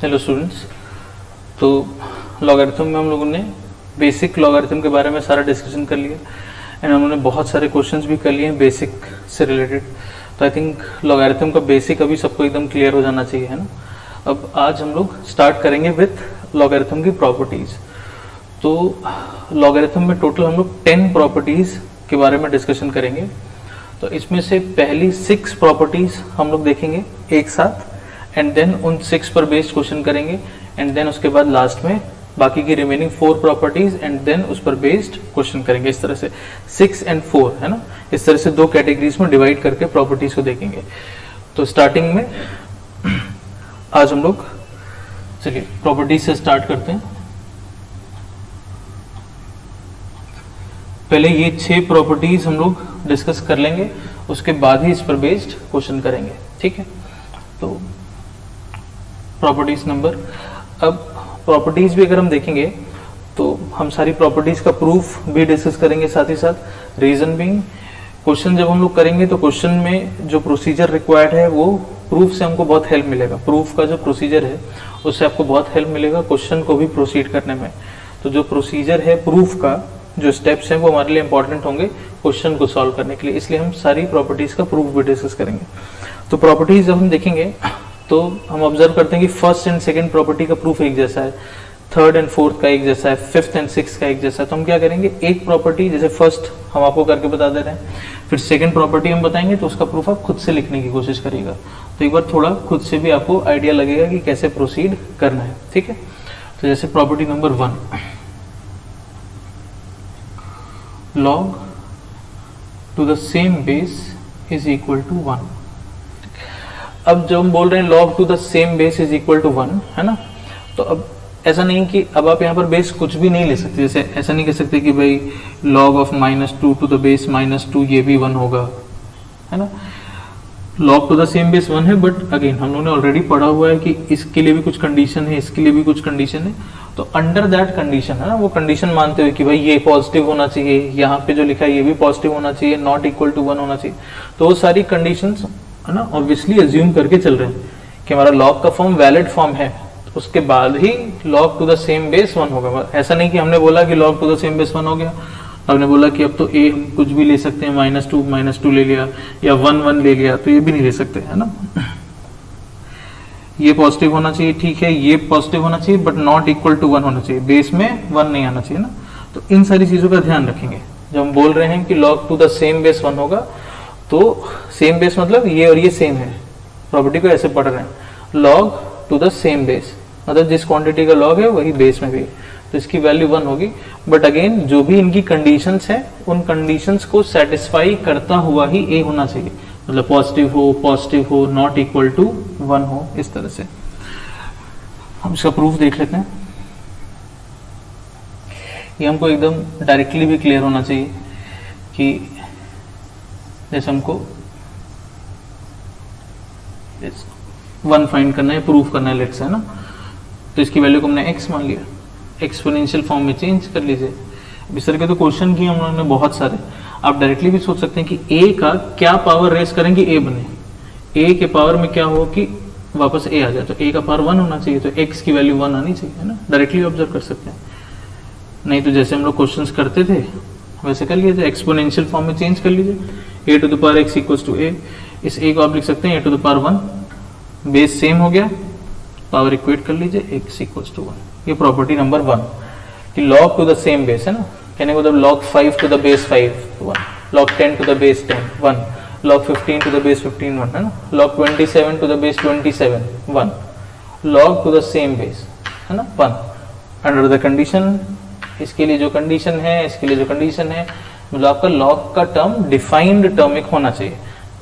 Hello students, तो logarithm में हम लोगों ने बेसिक लॉगरिथम के बारे में सारा डिस्कशन कर लिया एंड हम लोगों ने बहुत सारे क्वेश्चंस भी कर लिए हैं बेसिक से रिलेटेड। तो आई थिंक लॉगरिथम का बेसिक अभी सबको एकदम क्लियर हो जाना चाहिए, है ना। अब आज हम लोग स्टार्ट करेंगे विथ लॉगरिथम की प्रॉपर्टीज। तो लॉगरिथम में टोटल हम लोग 10 प्रॉपर्टीज के बारे में डिस्कशन करेंगे। तो इसमें से पहली 6 प्रॉपर्टीज हम लोग देखेंगे एक साथ एंड देन उन 6 पर बेस्ड क्वेश्चन करेंगे एंड देन उसके बाद लास्ट में बाकी की रिमेनिंग 4 प्रॉपर्टीज एंड देन उस पर बेस्ड क्वेश्चन करेंगे। इस तरह से 6 and 4, है ना, इस तरह से 2 कैटेगरीज में डिवाइड करके प्रॉपर्टीज को देखेंगे। तो स्टार्टिंग में आज हम लोग चलिए प्रॉपर्टीज से स्टार्ट करते हैं। पहले ये 6 प्रॉपर्टीज हम लोग डिस्कस कर लेंगे, उसके बाद ही इस पर बेस्ड क्वेश्चन करेंगे, ठीक है। तो प्रॉपर्टीज नंबर, अब प्रॉपर्टीज भी अगर हम देखेंगे तो हम सारी प्रॉपर्टीज का प्रूफ भी डिस्कस करेंगे साथ ही साथ। रीजन बीइंग, क्वेश्चन जब हम लोग करेंगे तो क्वेश्चन में जो प्रोसीजर रिक्वायर्ड है वो प्रूफ से हमको बहुत हेल्प मिलेगा। प्रूफ का जो प्रोसीजर है उससे आपको बहुत हेल्प मिलेगा क्वेश्चन को भी प्रोसीड करने में। तो जो प्रोसीजर है प्रूफ का, जो स्टेप्स हैं वो हमारे लिए इंपॉर्टेंट होंगे क्वेश्चन को सॉल्व करने के लिए, इसलिए हम सारी प्रॉपर्टीज का प्रूफ भी डिस्कस करेंगे। तो प्रॉपर्टीज जब हम देखेंगे तो हम ऑब्जर्व करते हैं कि फर्स्ट एंड सेकंड प्रॉपर्टी का प्रूफ एक जैसा है, थर्ड एंड फोर्थ का एक जैसा है, फिफ्थ एंड सिक्स्थ का एक जैसा है। तो हम क्या करेंगे, एक प्रॉपर्टी जैसे फर्स्ट हम आपको करके बता दे रहे हैं, फिर सेकंड प्रॉपर्टी हम बताएंगे तो उसका प्रूफ आप खुद से लिखने की कोशिश करिएगा। तो एक बार थोड़ा खुद से भी आपको आइडिया लगेगा कि कैसे प्रोसीड करना है, ठीक है। तो जैसे property number 1, log to the same base is equal to 1। अब जब हम बोल रहे हैं log to the same base is equal to 1, है ना, तो अब ऐसा नहीं कि अब आप यहाँ पर बेस कुछ भी नहीं ले सकते। जैसे ऐसा नहीं कह सकते कि भाई log of -2 to the base -2 ये भी 1 होगा, है ना। log to the same base 1 है, बट अगेन हम लोगों ने ऑलरेडी पढ़ा हुआ है कि इसके लिए भी कुछ कंडीशन है, इसके लिए भी कुछ कंडीशन है। तो अंडर दैट कंडीशन, है ना, वो कंडीशन मानते हुए कि भाई ये पॉजिटिव होना चाहिए, यहाँ पे जो लिखा है ये भी पॉजिटिव होना चाहिए, नॉट इक्वल टू 1 होना चाहिए। तो वो सारी कंडीशंस, है ना, ऑब्वियसली अज्यूम करके चल रहे हैं कि हमारा लॉग का फॉर्म वैलिड फॉर्म है, तो उसके बाद ही log to the same base 1 होगा। ऐसा नहीं कि हमने बोला कि log to the same base 1 हो गया, हमने बोला कि अब तो ए हम कुछ भी ले सकते हैं, -2 ले लिया या 1 ले लिया, तो ये भी नहीं ले सकते, है ना। ये पॉजिटिव होना चाहिए, ठीक है, ये पॉजिटिव होना चाहिए, बट नॉट इक्वल टू 1 होना चाहिए, बेस में 1 नहीं आना चाहिए ना। तो इन सारी चीजों का ध्यान रखेंगे जब हम बोल रहे हैं कि log to the same base 1 होगा। तो सेम बेस मतलब ये और ये सेम है, प्रॉपर्टी को ऐसे पढ़ रहे हैं, log to the same base मतलब जिस क्वांटिटी का लॉग है वही बेस में भी, तो इसकी वैल्यू 1 होगी। बट अगेन जो भी इनकी कंडीशंस है उन कंडीशंस को सेटिस्फाई करता हुआ ही ए होना चाहिए, मतलब पॉजिटिव हो, नॉट इक्वल टू 1 हो, इस तरह से। हम इसका प्रूफ देख लेते हैं। ये हमको एकदम डायरेक्टली भी क्लियर होना चाहिए कि जैसे हमको 1 फाइंड करना है, प्रूफ करना है, लेट्स से, है ना। तो इसकी वैल्यू को हमने x मान लिया, एक्सपोनेंशियल फॉर्म में चेंज कर लीजिए। इस तरह के तो क्वेश्चन किए हम लोगों ने बहुत सारे। आप डायरेक्टली भी सोच सकते हैं कि a का क्या पावर रेस करेंगे a बने, a के पावर में क्या हो कि वापस a आ जाए, तो a का पावर 1 होना चाहिए, तो x की वैल्यू 1 आनी चाहिए, है ना। डायरेक्टली ऑब्जर्व कर सकते हैं, नहीं तो जैसे हम लोग क्वेश्चंस करते थे वैसे कर लीजिए, एक्सपोनेंशियल फॉर्म में चेंज कर लीजिए। a to the power x equals to a, इस a को आप लिख सकते हैं a to the power 1, base same हो गया, पावर इक्वेट कर लीजिए, x इक्वल्स टू 1। ये प्रॉपर्टी नंबर 1 कि log to the same base, है ना, कहने को मतलब log 5 to the base 5 1, log 10 to the base 10 1, log 15 to the base 15 1, है ना, log 27 to the base 27 1, log to the same base, है ना, 1 अंडर द कंडीशन। इसके लिए जो कंडीशन है, इसके लिए जो कंडीशन है, मतलब आपका log का टर्म डिफाइंड टर्म एक होना चाहिए।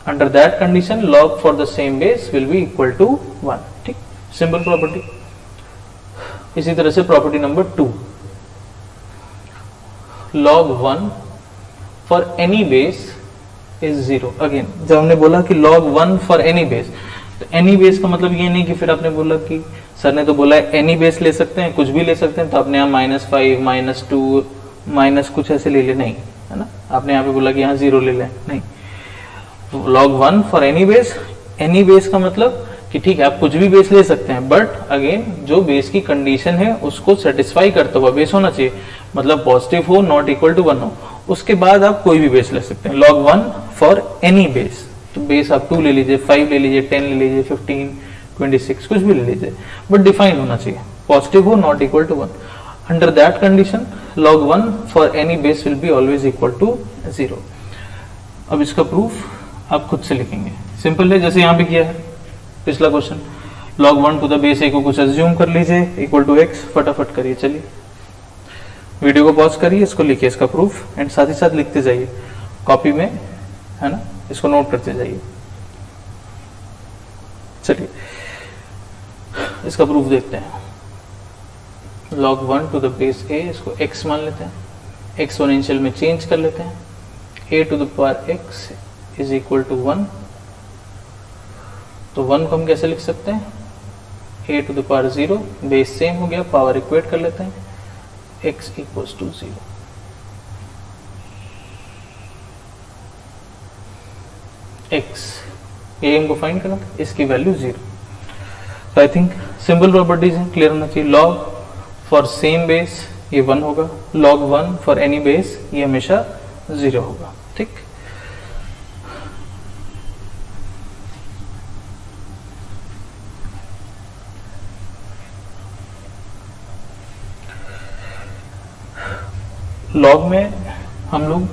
Under that condition log for the same base will be equal to 1, ठीक, सिंपल प्रॉपर्टी। इसी तरह से property number 2, log 1 for any base is 0। Again जब हमने बोला कि log 1 फॉर एनी बेस, तो एनी बेस का मतलब ये नहीं कि फिर आपने बोला कि सर ने तो बोला है एनी बेस ले सकते हैं, कुछ भी ले सकते हैं, तो आपने यहाँ -5 -2 माइनस कुछ ऐसे ले ले, नहीं, है ना। आपने यहाँ पे बोला कि यहाँ 0 ले लें, नहीं। log 1 फॉर एनी बेस का मतलब कि ठीक है आप कुछ भी बेस ले सकते हैं, बट अगेन जो बेस की कंडीशन है उसको सेटिस्फाई करता हुआ बेस होना चाहिए, मतलब पॉजिटिव हो, नॉट इक्वल टू 1 हो, उसके बाद आप कोई भी बेस ले सकते हैं। log 1 फॉर एनी बेस, तो बेस आप 2 ले लीजिए, 5 ले लीजिए, 10 ले लीजिए, 15, 26 कुछ भी ले लीजिए, बट डिफाइन होना चाहिए, पॉजिटिव हो, not equal to 1। Under that condition log 1 for any base will be always equal to 0। अब इसका प्रूफ आप खुद से लिखेंगे, सिंपल है, जैसे यहां पे किया है पिछला question. log 1 to the base a को कुछ अज्यूम कर लीजिए इक्वल टू x, फटाफट करिए। चलिए वीडियो को पॉज करिए, इसको लिखिए इसका प्रूफ, एंड साथ ही साथ लिखते जाइए कॉपी में, है ना, इसको नोट करते जाइए। चलिए इसका प्रूफ देखते हैं। log 1 to the base a, इसको x मान लेते हैं, एक्सपोनेंशियल में चेंज कर लेते हैं, a to the power x is equal to 1। तो 1 को हम कैसे लिख सकते हैं, a to the power 0, base same हो गया, पावर इक्वेट कर लेते हैं, x इक्वल्स टू 0। x ये हमको फाइंड करना था, इसकी वैल्यू 0। तो आई थिंक सिंपल प्रॉपर्टीज है, क्लियर होना चाहिए। log फॉर सेम बेस ये 1 होगा, log 1 फॉर एनी बेस ये हमेशा 0 होगा, ठीक। लॉग में हम लोग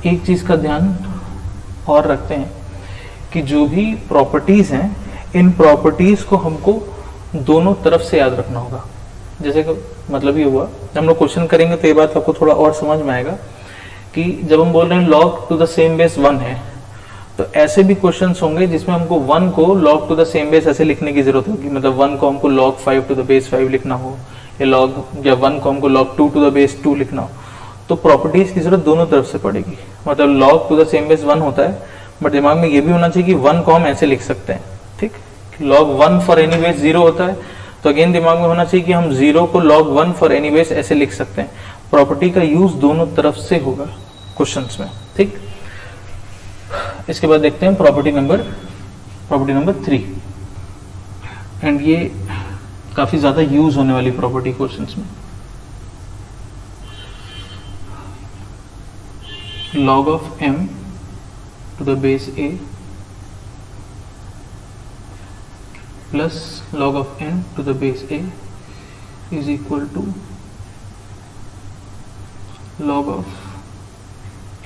एक चीज का ध्यान और रखते हैं कि जो भी प्रॉपर्टीज हैं, इन प्रॉपर्टीज को हमको दोनों तरफ से याद रखना होगा। जैसे कि मतलब ये हुआ, हम लोग क्वेश्चन करेंगे तो ये बात आपको थोड़ा और समझ में आएगा कि जब हम बोल रहे हैं log to the same base 1 है, तो ऐसे भी क्वेश्चंस होंगे जिसमें हमको 1 को log to the same base ऐसे लिखने की जरूरत होगी, मतलब 1 को हमको log 5 टू द बेस 5 लिखना हो, या 1 को हमको log 2 टू द बेस 2 लिखना हो। तो प्रॉपर्टीज की जरूरत दोनों तरफ से पड़ेगी, मतलब log to the same base 1 होता है, बट दिमाग में ये भी होना चाहिए कि 1 को हम ऐसे लिख सकते हैं, ठीक। log 1 फॉर एनी बेस 0 होता है, तो अगेन दिमाग में होना चाहिए कि हम 0 को log 1 फॉर एनी बेस ऐसे लिख सकते हैं। प्रॉपर्टी का यूज दोनों तरफ से होगा क्वेश्चंस में, ठीक। इसके बाद देखते हैं प्रॉपर्टी नंबर 3, एंड ये काफी ज्यादा यूज होने वाली प्रॉपर्टी क्वेश्चंस में। log of m to the base a plus log of n to the base a is equal to log of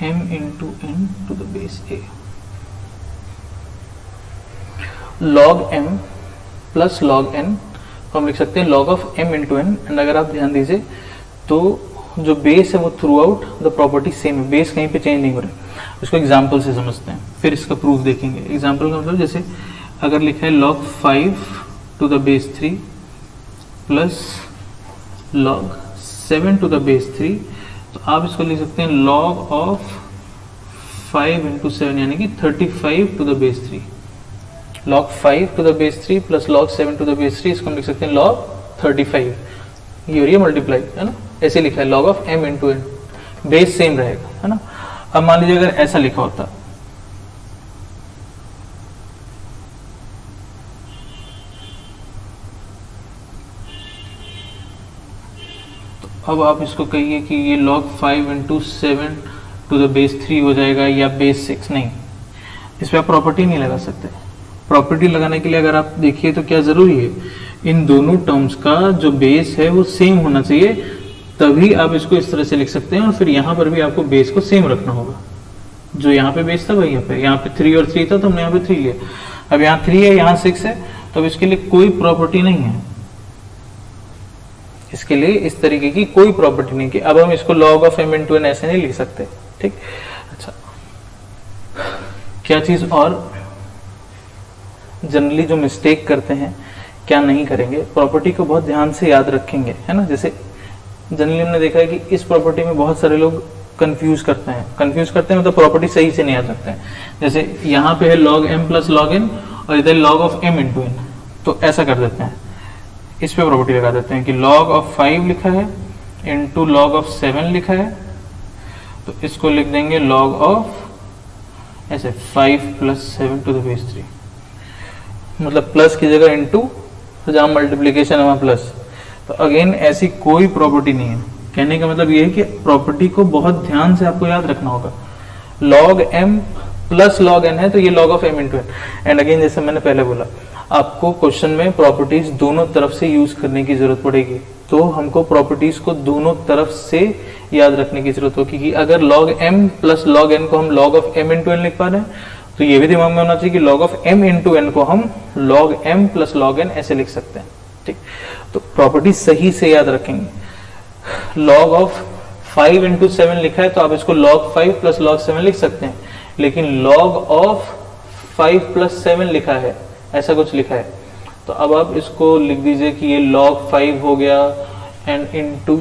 m into n to the base a। log m plus log n को हम लिख सकते हैं log of m into n, and अगर आप ध्यान दीजिए तो जो बेस है वो throughout the property same है, बेस कहीं पे चेंज नहीं हो रहा है। इसको एग्जाम्पल से समझते हैं, फिर इसका प्रूफ देखेंगे। एग्जाम्पल का मतलब जैसे अगर लिखा है log 5 to the base 3 plus log 7 to the base 3, तो आप इसको लिख सकते हैं log ऑफ 5 इंटू 7, यानी कि 35 to the base 3। log 5 to the base 3 plus log 7 to the base 3, इसको हम लिख सकते हैं log 35, ये हो रही है मल्टीप्लाई, है ना, ऐसे लिखा है log of m into n, base same रहेगा, है ना। अब मान लीजिए अगर ऐसा लिखा होता, तो अब आप इसको कहिए कि ये log 5 into 7 to the base 3 हो जाएगा या बेस 6, नहीं, इस पर आप प्रॉपर्टी नहीं लगा सकते। प्रॉपर्टी लगाने के लिए अगर आप देखिए तो क्या जरूरी है, इन दोनों टर्म्स का जो बेस है वो सेम होना चाहिए, तभी आप इसको इस तरह से लिख सकते हैं। और फिर यहाँ पर भी आपको बेस को सेम रखना होगा, जो यहाँ पे बेस था वही यहाँ पे 3 और 3 था, तो हमने यहाँ पे 3 लिया। अब यहाँ 3 है, यहाँ 6 है, तो अब इसके लिए कोई प्रॉपर्टी नहीं है, इसके लिए इस तरीके की कोई प्रॉपर्टी नहीं कि अब हम इसको log of m into n ऐसे नहीं लिख सकते, ठीक। अच्छा, क्या चीज और जनरली जो मिस्टेक करते हैं, क्या नहीं करेंगे, प्रॉपर्टी को बहुत ध्यान से याद रखेंगे, है ना। जैसे जनरली हमने देखा है कि इस प्रॉपर्टी में बहुत सारे लोग कंफ्यूज करते हैं मतलब प्रॉपर्टी सही से नहीं याद रखते हैं। जैसे यहाँ पे है log m plus log n और इधर log of m into n, तो ऐसा कर देते हैं, इस पे प्रॉपर्टी लगा देते हैं कि log ऑफ 5 लिखा है इंटू log ऑफ 7 लिखा है, तो इसको लिख देंगे log ऑफ ऐसे 5 + 7 to the base 3, मतलब प्लस की जगह इनटू, तो जहाँ मल्टीप्लीकेशन है वहाँ प्लस। तो अगेन ऐसी कोई प्रॉपर्टी नहीं है। कहने का मतलब ये है कि प्रॉपर्टी को बहुत ध्यान से आपको याद रखना होगा। log m plus log n है तो ये log of m into n। And again जैसे मैंने पहले बोला, आपको क्वेश्चन में प्रॉपर्टीज दोनों तरफ से यूज करने की जरूरत पड़ेगी, तो हमको प्रॉपर्टीज को दोनों तरफ से याद रखने की जरूरत होगी कि अगर log m plus log n को हम log of m into n लिख पा रहे हैं, तो ये भी दिमाग में होना चाहिए कि log of m into n को हम log m plus log n ऐसे लिख सकते हैं। ठीक, तो प्रॉपर्टी सही से याद रखेंगे। log ऑफ 5 इंटू 7 लिखा है तो आप इसको log 5 प्लस log 7 लिख सकते हैं, लेकिन log ऑफ 5 प्लस 7 लिखा है, ऐसा कुछ लिखा है, तो अब आप इसको लिख दीजिए कि ये log 5 हो गया एंड इंटू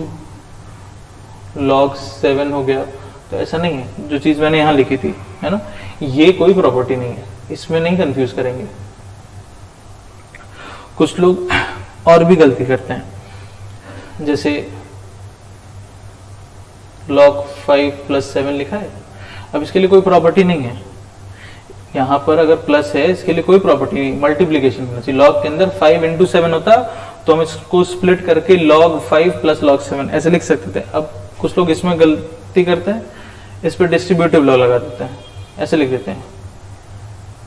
log 7 हो गया। तो ऐसा नहीं है, जो चीज मैंने यहां लिखी थी, है ना, ये कोई प्रॉपर्टी नहीं है, इसमें नहीं कंफ्यूज करेंगे। कुछ लोग और भी गलती करते हैं, जैसे log 5 प्लस 7 लिखा है, अब इसके लिए कोई प्रॉपर्टी नहीं है, यहां पर अगर प्लस है इसके लिए कोई प्रॉपर्टी नहीं, मल्टीप्लीकेशन होना चाहिए। log के अंदर 5 इंटू 7 होता तो हम इसको स्प्लिट करके log 5 प्लस log 7 ऐसे लिख सकते थे। अब कुछ लोग इसमें गलती करते हैं, इस पर डिस्ट्रीब्यूटिव लॉ लगा देते हैं, ऐसे लिख देते हैं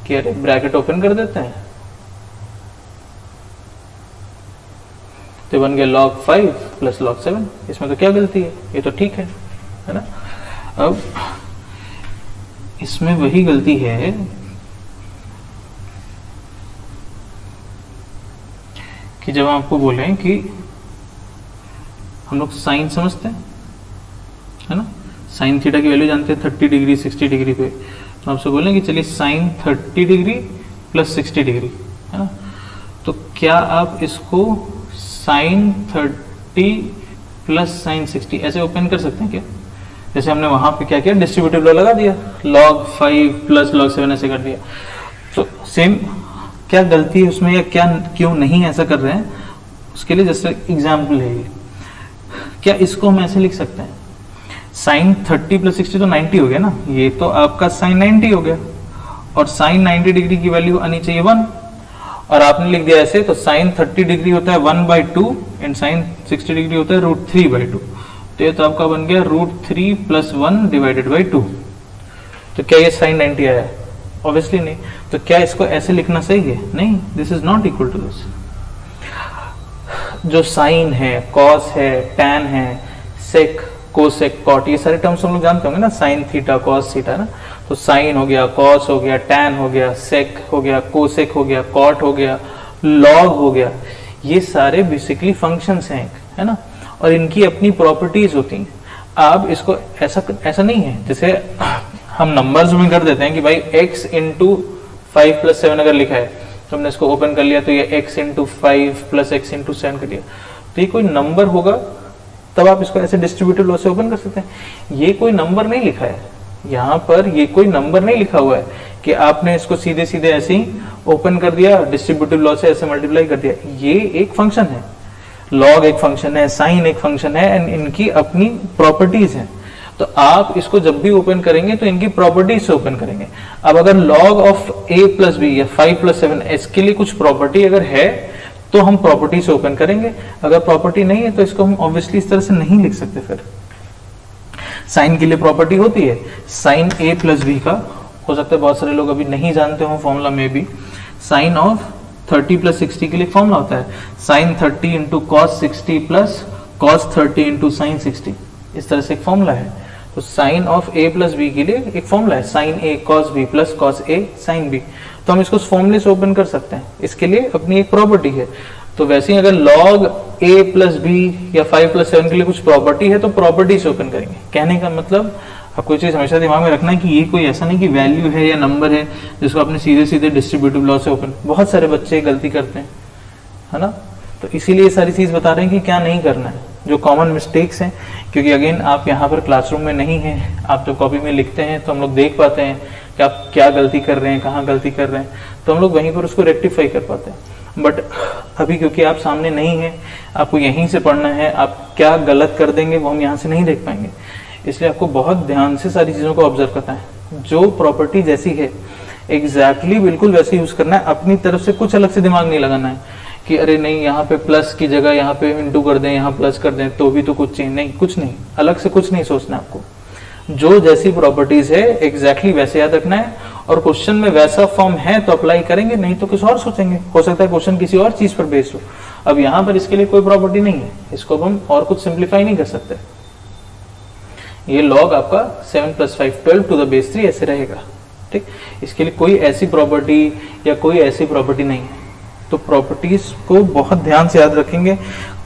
कि अरे ब्रैकेट ओपन कर देते हैं तो बन गया log 5 प्लस log 7। इसमें तो क्या गलती है, ये तो ठीक है ना। अब इसमें वही गलती है कि जब आपको बोले कि हम लोग साइन समझते हैं, है ना, साइन थीटा की वैल्यू जानते हैं 30 डिग्री 60 डिग्री पे, तो आपसे बोलें कि चलिए साइन 30 डिग्री प्लस 60 डिग्री, है ना, तो क्या आप इसको साइन 30 प्लस साइन 60 ऐसे ओपन कर सकते हैं क्या? जैसे हमने वहां पे क्या किया, डिस्ट्रीब्यूटिव लॉ लगा दिया, log 5 प्लस log 7 ऐसे कर दिया। तो सेम क्या गलती है उसमें, या क्या क्यों नहीं ऐसा कर रहे हैं, उसके लिए जैसे एग्जाम्पल है ये। क्या इसको हम ऐसे लिख सकते हैं, साइन 30 प्लस 60 तो 90 हो गया ना, ये तो आपका साइन 90 हो गया, और साइन 90 डिग्री की वैल्यू आनी चाहिए 1, और आपने लिख दिया ऐसे, तो साइन 30 डिग्री होता है 1/2 एंड साइन 60 डिग्री होता है √3/2। तो ये तो आपका बन गया √3 + 1 डिवाइडेड बाई 2। तो क्या ये साइन 90 आया? ऑब्वियसली नहीं। तो क्या इसको ऐसे लिखना सही है? नहीं, this is not equal to this. जो साइन है, कॉस है, टैन है, सेक, कोसेक, कॉट, ये सारे टर्म्स हम लोग जानते होंगे ना, साइन थीटा, कॉस थीटा ना। तो साइन हो गया, कॉस हो गया, टैन हो गया, सेक हो गया, कोसेक हो गया, कॉट हो गया, लॉग हो गया, ये सारे बेसिकली फंक्शंस हैं, है ना, और इनकी अपनी प्रॉपर्टीज होती हैं। अब इसको ऐसा नहीं है जैसे हम नंबर्स में कर देते हैं कि भाई x इंटू 5 + 7 अगर लिखा है तो हमने इसको ओपन कर लिया तो ये x इंटू 5 + x इंटू 7 कर दिया, तो ये कोई नंबर होगा तब आप इसको ऐसे डिस्ट्रीब्यूटिव लॉ से ओपन कर सकते हैं। ये कोई नंबर नहीं लिखा है, यहाँ पर ये कोई नंबर नहीं लिखा हुआ है कि आपने इसको सीधे सीधे ऐसे ही ओपन कर दिया, डिस्ट्रीब्यूटिव लॉ से ऐसे मल्टीप्लाई कर दिया। ये एक फंक्शन है, लॉग एक फंक्शन है, साइन एक फंक्शन है, एंड इनकी अपनी प्रॉपर्टीज हैं। तो आप इसको जब भी ओपन करेंगे तो इनकी प्रॉपर्टीज से ओपन करेंगे। अब अगर log ऑफ a + b या 5 + 7 इसके लिए कुछ प्रॉपर्टी अगर है तो हम प्रॉपर्टी से ओपन करेंगे, अगर प्रॉपर्टी नहीं है तो इसको हम ऑब्वियसली इस तरह से नहीं लिख सकते। फिर साइन के लिए प्रॉपर्टी होती है, साइन a + b का हो सकता है बहुत सारे लोग अभी नहीं जानते हो फॉर्मूला में भी, साइन ऑफ 30 + 60 के लिए फॉर्मूला होता है sine 30 into cos 60 plus cos 30 into sine 60, इस तरह से एक फॉर्मूला है। तो साइन ऑफ a + b के लिए एक फॉर्मूला है sine a cos b plus cos a sin b, तो हम इसको फॉर्मूले से ओपन कर सकते हैं, इसके लिए अपनी एक प्रॉपर्टी है। तो वैसे ही अगर log a + b या 5 + 7 के लिए कुछ प्रॉपर्टी है तो प्रॉपर्टी से ओपन करेंगे। कहने का मतलब आपको ये चीज हमेशा दिमाग में रखना है कि ये कोई ऐसा नहीं कि वैल्यू है या नंबर है जिसको आपने सीधे सीधे डिस्ट्रीब्यूटिव लॉ से ओपन, बहुत सारे बच्चे गलती करते हैं, है ना। तो इसीलिए ये सारी चीज बता रहे हैं कि क्या नहीं करना है, जो कॉमन मिस्टेक्स हैं, क्योंकि अगेन आप यहाँ पर क्लासरूम में नहीं हैं, आप जब कॉपी में लिखते हैं तो हम लोग देख पाते हैं कि आप क्या गलती कर रहे हैं, कहाँ गलती कर रहे हैं, तो हम लोग वहीं पर उसको रेक्टिफाई कर पाते हैं। बट अभी क्योंकि आप सामने नहीं हैं, आपको यहीं से पढ़ना है, आप क्या गलत कर देंगे वो हम यहाँ से नहीं देख पाएंगे, इसलिए आपको बहुत ध्यान से सारी चीज़ों को ऑब्जर्व करना है। जो प्रॉपर्टी जैसी है एग्जैक्टली बिल्कुल वैसे यूज करना है, अपनी तरफ से कुछ अलग से दिमाग नहीं लगाना है कि अरे नहीं यहाँ पे प्लस की जगह यहाँ पे इंटू कर दें, यहाँ प्लस कर दें तो भी तो कुछ चेंज नहीं, कुछ नहीं, अलग से कुछ नहीं सोचना है आपको। जो जैसी प्रॉपर्टीज है एग्जैक्टली वैसे याद रखना है, और क्वेश्चन में वैसा फॉर्म है तो अप्लाई करेंगे, नहीं तो कुछ और सोचेंगे, हो सकता है क्वेश्चन किसी और चीज पर बेस्ड हो। अब यहाँ पर इसके लिए कोई प्रॉपर्टी नहीं है, इसको अब हम और कुछ सिंप्लीफाई नहीं कर सकते। ये लॉग आपका 7 + 5 12 टू द बेस 3 ऐसे रहेगा, ठीक। इसके लिए कोई ऐसी प्रॉपर्टी या कोई ऐसी प्रॉपर्टी नहीं है। तो प्रॉपर्टीज को बहुत ध्यान से याद रखेंगे,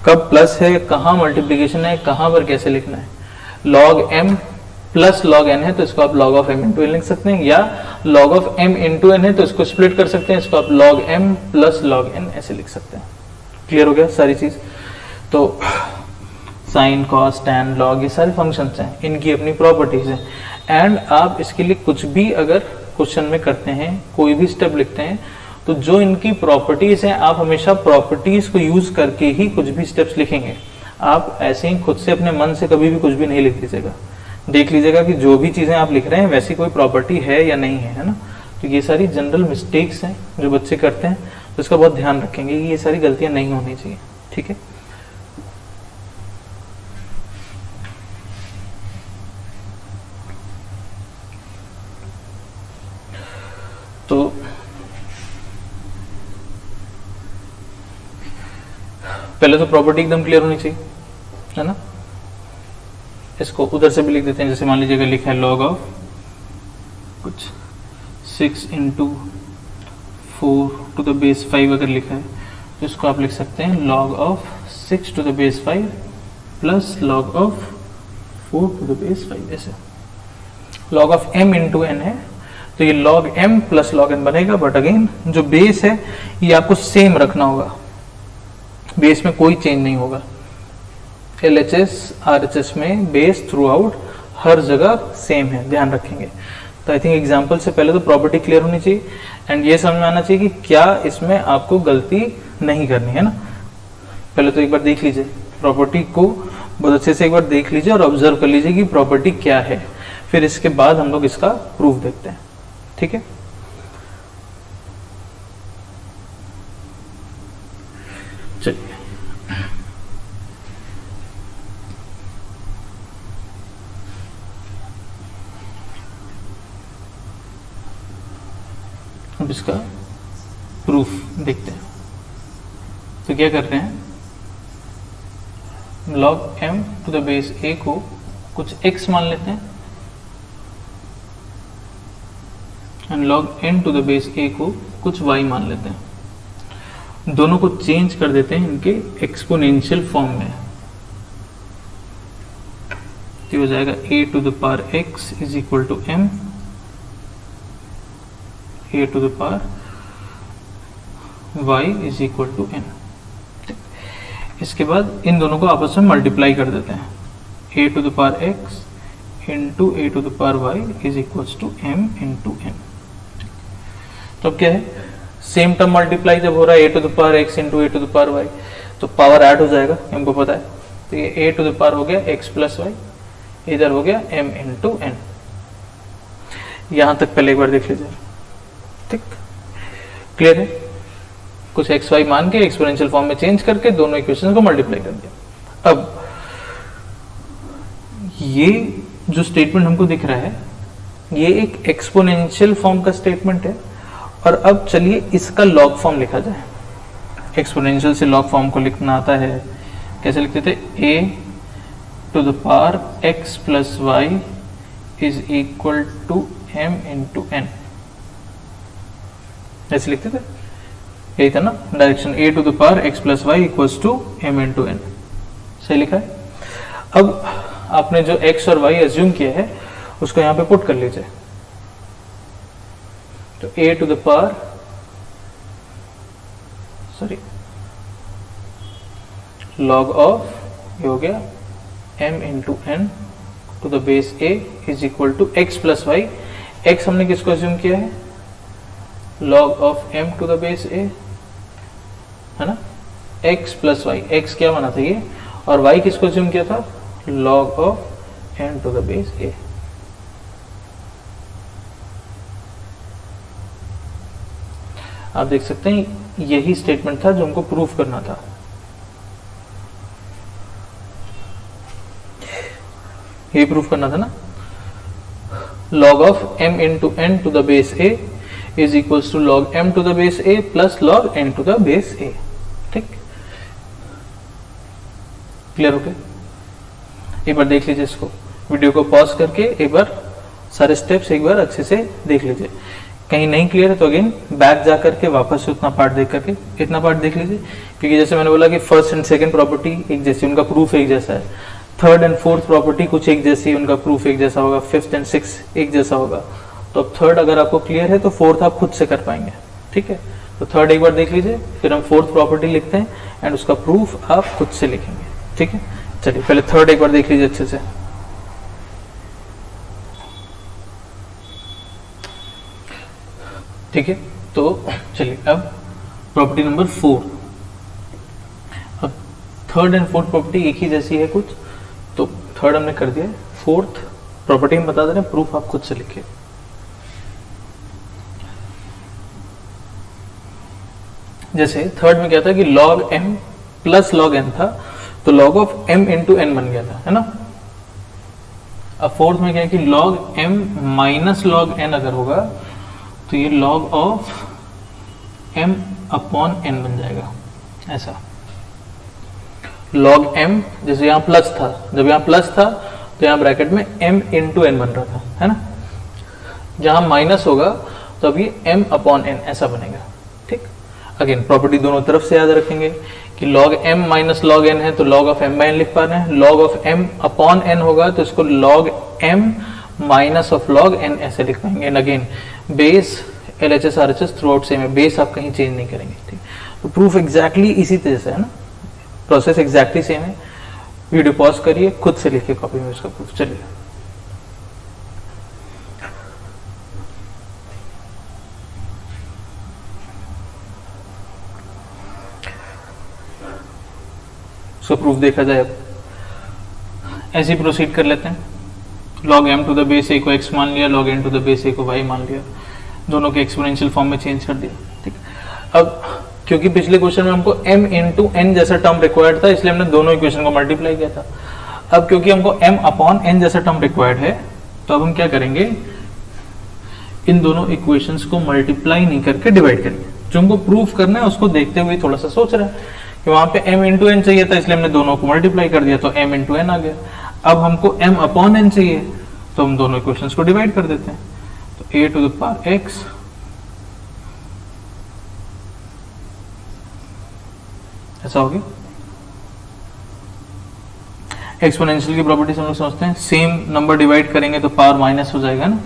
कब प्लस है, कहाँ मल्टीप्लीकेशन है, कहाँ पर कैसे लिखना है। log m plus log n है तो इसको आप log of m into n लिख सकते हैं, या log of m into n है तो इसको स्प्लिट कर सकते हैं, इसको आप log m plus log n ऐसे लिख सकते हैं। क्लियर हो गया सारी चीज। तो साइन, कॉस, टैन, लॉग ये सारे फंक्शंस हैं, इनकी अपनी प्रॉपर्टीज हैं। एंड आप इसके लिए कुछ भी अगर क्वेश्चन में करते हैं, कोई भी स्टेप लिखते हैं, तो जो इनकी प्रॉपर्टीज हैं आप हमेशा प्रॉपर्टीज को यूज करके ही कुछ भी स्टेप्स लिखेंगे। आप ऐसे ही खुद से अपने मन से कभी भी कुछ भी नहीं लिख दीजिएगा, देख लीजिएगा कि जो भी चीजें आप लिख रहे हैं वैसी कोई प्रॉपर्टी है या नहीं है ना। तो ये सारी जनरल मिस्टेक्स हैं जो बच्चे करते हैं, तो इसका बहुत ध्यान रखेंगे कि ये सारी गलतियां नहीं होनी चाहिए, ठीक है। तो पहले तो प्रॉपर्टी एकदम क्लियर होनी चाहिए, है ना। इसको उधर से भी लिख देते हैं, जैसे मान लीजिएगा लिखा है log ऑफ कुछ 6 × 4 टू द बेस 5 अगर लिखा है तो इसको आप लिख सकते हैं log of 6 to the base 5 plus log of 4 to the base 5 ऐसे। log of m into n है तो ये log m plus log n बनेगा, बट अगेन जो बेस है ये आपको सेम रखना होगा, बेस में कोई चेंज नहीं होगा। LHS RHS में बेस थ्रू आउट हर जगह सेम है, ध्यान रखेंगे। तो आई थिंक एग्जाम्पल से पहले तो प्रॉपर्टी क्लियर होनी चाहिए, एंड ये समझ में आना चाहिए कि क्या इसमें आपको गलती नहीं करनी है ना। पहले तो एक बार देख लीजिए प्रॉपर्टी को, बहुत अच्छे से एक बार देख लीजिए और ऑब्जर्व कर लीजिए कि प्रॉपर्टी क्या है, फिर इसके बाद हम लोग इसका प्रूफ देखते हैं, ठीक है। चलिए अब इसका प्रूफ देखते हैं। तो क्या कर रहे हैं, log m to the base a को कुछ x मान लेते हैं, and log n to the base a को कुछ y मान लेते हैं। दोनों को चेंज कर देते हैं इनके एक्सपोनेंशियल फॉर्म में, तो हो जाएगा a to the power x is equal to m, a to the power y is equal to n। इसके बाद इन दोनों को आपस में मल्टीप्लाई कर देते हैं, a to the power x into a to the power y is equal to m into n। तो अब क्या है, सेम टर्म मल्टीप्लाई जब हो रहा है a to the power x into a to the power y, तो power add हो जाएगा, हमको पता है। तो ये a टू द पावर हो गया x प्लस y, इधर हो गया m इंटू n। यहां तक पहले एक बार देख लीजिए, ठीक, क्लियर है। कुछ एक्स वाई मान के एक्सपोनेंशियल फॉर्म में चेंज करके दोनों इक्वेशन को मल्टीप्लाई कर दिया। अब ये जो स्टेटमेंट हमको दिख रहा है ये एक एक्सपोनेंशियल फॉर्म का स्टेटमेंट है, और अब चलिए इसका लॉग फॉर्म लिखा जाए। एक्सपोनेंशियल से लॉग फॉर्म को लिखना आता है, कैसे लिखते थे, a to the power x plus y is equal to m into n, ऐसे लिखते थे, यही था ना direction, a to the power x plus y equals to m into n, सही लिखा है। अब आपने जो x और y एज्यूम किया है उसको यहाँ पे पुट कर लीजिए, तो a to the power log of ये हो गया m into n to the base a is equal to x plus y. x हमने किसको एज्यूम किया है, log of m to the base a, है ना, x प्लस वाई, x क्या बना था ये, और y किसको एज्यूम किया था, log of n to the base a। आप देख सकते हैं यही स्टेटमेंट था जो हमको प्रूफ करना था। ये प्रूफ करना था ना, log of m into n to the base a is equals to log m to the base a plus log n to the base a। ठीक, क्लियर हो गया? एक बार देख लीजिए इसको, वीडियो को पॉज करके एक बार सारे स्टेप्स एक बार अच्छे से देख लीजिए। कहीं नहीं क्लियर है तो अगेन बैक जा करके वापस से उतना पार्ट देख करके इतना पार्ट देख लीजिए, क्योंकि जैसे मैंने बोला कि फर्स्ट एंड सेकंड प्रॉपर्टी एक जैसी, उनका प्रूफ एक जैसा है, थर्ड एंड फोर्थ प्रॉपर्टी कुछ एक जैसी, उनका प्रूफ एक जैसा होगा, फिफ्थ एंड सिक्स एक जैसा होगा। तो अब थर्ड अगर आपको क्लियर है तो फोर्थ आप खुद से कर पाएंगे। ठीक है, तो थर्ड एक बार देख लीजिए, फिर हम फोर्थ प्रॉपर्टी लिखते हैं एंड उसका प्रूफ आप खुद से लिखेंगे। ठीक है, चलिए पहले थर्ड एक बार देख लीजिए अच्छे से। ठीक है, तो चलिए अब प्रॉपर्टी नंबर 4। अब थर्ड एंड फोर्थ प्रॉपर्टी एक ही जैसी है कुछ, तो थर्ड हमने कर दिया है, फोर्थ प्रॉपर्टी हम बता दे रहे हैं, प्रूफ आप खुद से लिखिए। जैसे थर्ड में क्या था कि log m plus log n था, तो log of m into n बन गया था, है ना। अब फोर्थ में क्या है कि log m minus log n अगर होगा तो ये log of m upon n बन जाएगा, ऐसा। log m जैसे यहाँ प्लस था, जब यहाँ प्लस था तो यहाँ ब्रैकेट में m इंटू n बन रहा था, है ना। जहां माइनस होगा तो अब ये m अपॉन n ऐसा बनेगा। ठीक, अगेन प्रॉपर्टी दोनों तरफ से याद रखेंगे कि log m minus log n है तो log of m by n लिख पा रहे हैं, log of m upon n होगा तो इसको log m minus of log n ऐसे लिख पाएंगे। And again base LHS RHS throughout same है, बेस आप कहीं चेंज नहीं करेंगे। ठीक, तो प्रूफ एग्जैक्टली इसी तरह से है ना, प्रोसेस एग्जैक्टली सेम है। वीडियो पॉज करिए, खुद से लिखिए कॉपी में उसका प्रूफ। चलिए उसका प्रूफ देखा जाए। अब ऐसे ही प्रोसीड कर लेते हैं। log m to the base a को x मान लिया, log n to the base a को y मान लिया, दोनों के एक्सपोनेंशियल फॉर्म में चेंज कर दिया। ठीक, अब क्योंकि पिछले क्वेश्चन में हमको m इंटू n जैसा टर्म रिक्वायर्ड था, इसलिए हमने दोनों इक्वेशन को मल्टीप्लाई किया था। अब क्योंकि हमको m अपॉन n जैसा टर्म रिक्वायर्ड है, तो अब हम क्या करेंगे, इन दोनों इक्वेशंस को मल्टीप्लाई नहीं करके डिवाइड करेंगे। जो हमको प्रूफ करना है उसको देखते हुए थोड़ा सा सोच रहे हैं कि वहां पे m इंटू n चाहिए था, इसलिए हमने दोनों को मल्टीप्लाई कर दिया, तो m इंटू n आ गया। अब हमको m अपॉन n चाहिए, तो हम दोनों इक्वेशंस को डिवाइड कर देते हैं। तो a to the power x ऐसा हो गया। एक्सपोनेंशियल की प्रॉपर्टी हम लोग समझते हैं, सेम नंबर डिवाइड करेंगे तो पावर माइनस हो जाएगा ना,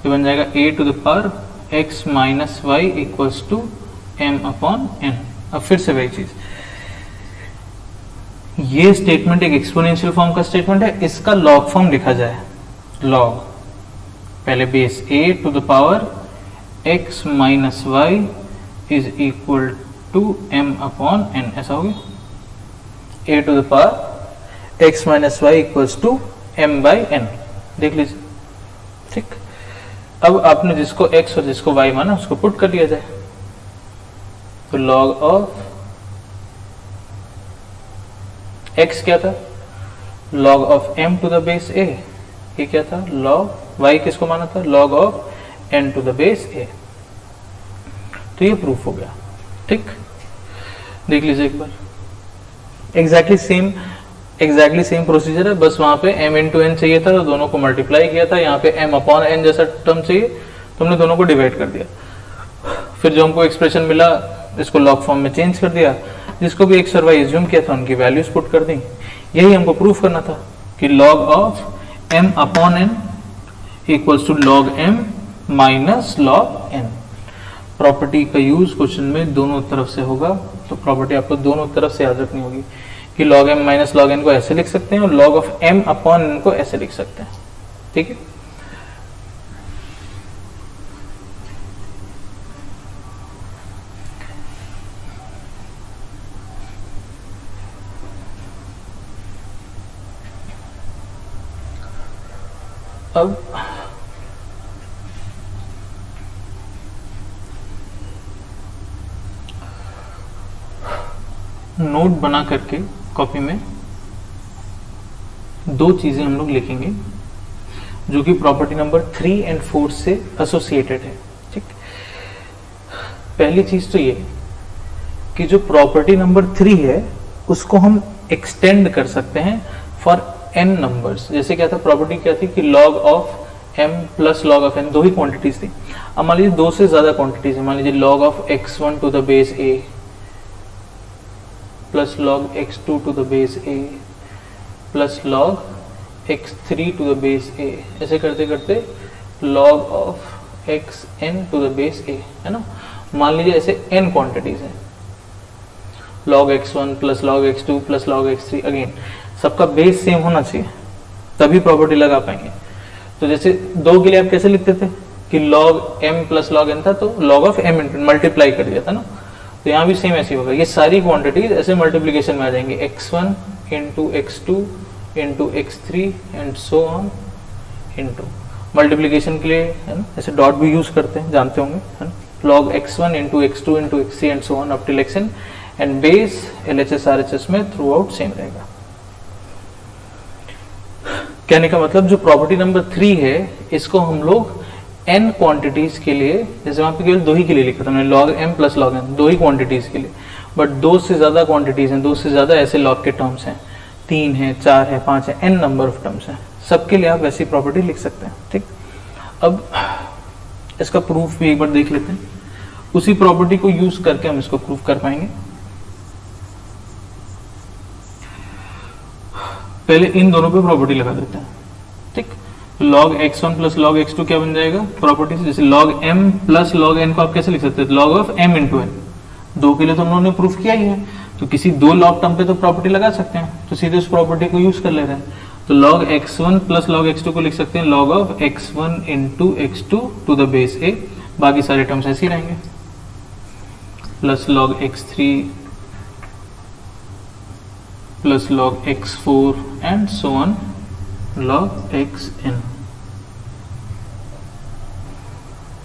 तो बन जाएगा a to the power x minus y equals to m upon n। अब फिर से वही चीज, ये स्टेटमेंट एक एक्सपोनेंशियल फॉर्म का स्टेटमेंट है, इसका लॉग फॉर्म लिखा जाए, लॉग पहले base a to the power x minus y is equal to m upon n, ऐसा हो गया। a to the power x minus y equals to m by n, देख लीजिए। ठीक, अब आपने जिसको x और जिसको y माना उसको पुट कर लिया जाए, तो log ऑफ x क्या था, log of m to the base a, ये क्या था, log y किसको माना था, log of n to the base a। तो ये प्रूफ हो गया। ठीक, देख लीजिए एक बार, एग्जैक्टली सेम प्रोसीजर है, बस वहां पे m इंटू n चाहिए था तो दोनों को मल्टीप्लाई किया था, यहाँ पे m अपॉन n जैसा टर्म चाहिए तो हमने दोनों को डिवाइड कर दिया। फिर जो हमको एक्सप्रेशन मिला इसको लॉग फॉर्म में चेंज कर दिया, जिसको भी x और y एज्यूम किया था उनकी वैल्यूज पुट कर दी। यही हमको प्रूफ करना था कि log of m upon n equals to log m minus log n। Property का यूज क्वेश्चन में दोनों तरफ से होगा, तो प्रॉपर्टी आपको दोनों तरफ से याद रखनी होगी कि log m minus log n को ऐसे लिख सकते हैं और log of m upon n को ऐसे लिख सकते हैं। ठीक है, अब नोट बना करके कॉपी में दो चीजें हम लोग लिखेंगे जो कि प्रॉपर्टी नंबर 3 एंड 4 से एसोसिएटेड है। ठीक, पहली चीज तो ये कि जो प्रॉपर्टी नंबर 3 है उसको हम एक्सटेंड कर सकते हैं फॉर n नंबर्स। जैसे क्या था, प्रॉपर्टी क्या थी कि log of m plus log of n, दो ही क्वांटिटीज थी। अब मान लीजिए दो से ज्यादा क्वांटिटीज है, मान लीजिए log of x1 to the base a plus log x2 to the base a plus log x3 to the base a, ऐसे करते करते log of xn to the base a, है ना। मान लीजिए ऐसे n क्वांटिटीज हैं, log x1 plus log x2 plus log x3, again सबका बेस सेम होना चाहिए तभी प्रॉपर्टी लगा पाएंगे। तो जैसे दो के लिए आप कैसे लिखते थे कि log m plus log n था तो log ऑफ m मल्टीप्लाई कर दिया था ना, तो यहाँ भी सेम ऐसे होगा। ये सारी क्वांटिटीज ऐसे मल्टीप्लीकेशन में आ जाएंगे, x1 into x2 into x3 and so on into multiplication के लिए, है ना, ऐसे डॉट भी यूज करते हैं, जानते होंगे, है ना। log x1 into x2 into x3 and so on up till xn, and base LHS RHS में थ्रू आउट सेम रहेगा। कहने का मतलब जो प्रॉपर्टी नंबर 3 है इसको हम लोग n क्वांटिटीज के लिए, जैसे वहां पे केवल दो ही के लिए लिखा था मैंने, log m plus log n, दो ही क्वांटिटीज के लिए, बट दो से ज्यादा क्वांटिटीज हैं, दो से ज्यादा ऐसे log के टर्म्स हैं, 3 है, 4 है, 5 है, n नंबर ऑफ टर्म्स हैं, सबके लिए आप वैसी प्रॉपर्टी लिख सकते हैं। ठीक, अब इसका प्रूफ भी एक बार देख लेते हैं, उसी प्रॉपर्टी को यूज करके हम इसको प्रूफ कर पाएंगे। पहले इन दोनों पे प्रॉपर्टी लगा देते हैं। ठीक, log x1 plus log x2 क्या बन जाएगा प्रॉपर्टी से, जैसे log m plus log n को आप कैसे लिख सकते हैं, log of m into n, दो के लिए तो हम लोगों ने प्रूफ किया ही है, तो किसी दो log टर्म पे तो प्रॉपर्टी लगा सकते हैं, तो सीधे उस प्रॉपर्टी को यूज कर ले रहे हैं। तो log x1 plus log x2 को लिख सकते हैं log of x1 into x2 to the base a, बाकी सारे टर्म्स ऐसे ही रहेंगे, plus log x3 plus log x4 and so on log xn।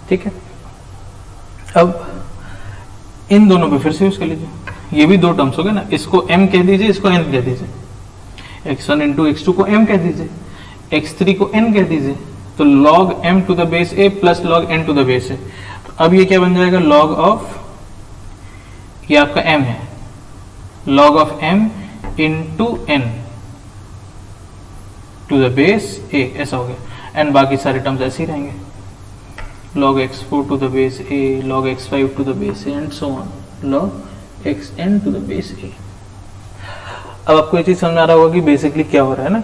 ठीक है, अब इन दोनों पे फिर से यूज कर लीजिए, ये भी दो टर्म्स हो गए ना, इसको m कह दीजिए, इसको n कह दीजिए, x1 इंटू x2 को m कह दीजिए, x3 को n कह दीजिए, तो log m to the base a plus log n to the base a। तो अब ये क्या बन जाएगा, log ऑफ, ये आपका m है, log of m into n to the base a, ऐसा हो गया, एंड बाकी सारे टर्म्स ऐसे ही रहेंगे, log x4 to the base a, log x5 to the base a and so on log xn to the base a। अब आपको ये चीज समझ आ रहा होगा कि बेसिकली क्या हो रहा है ना,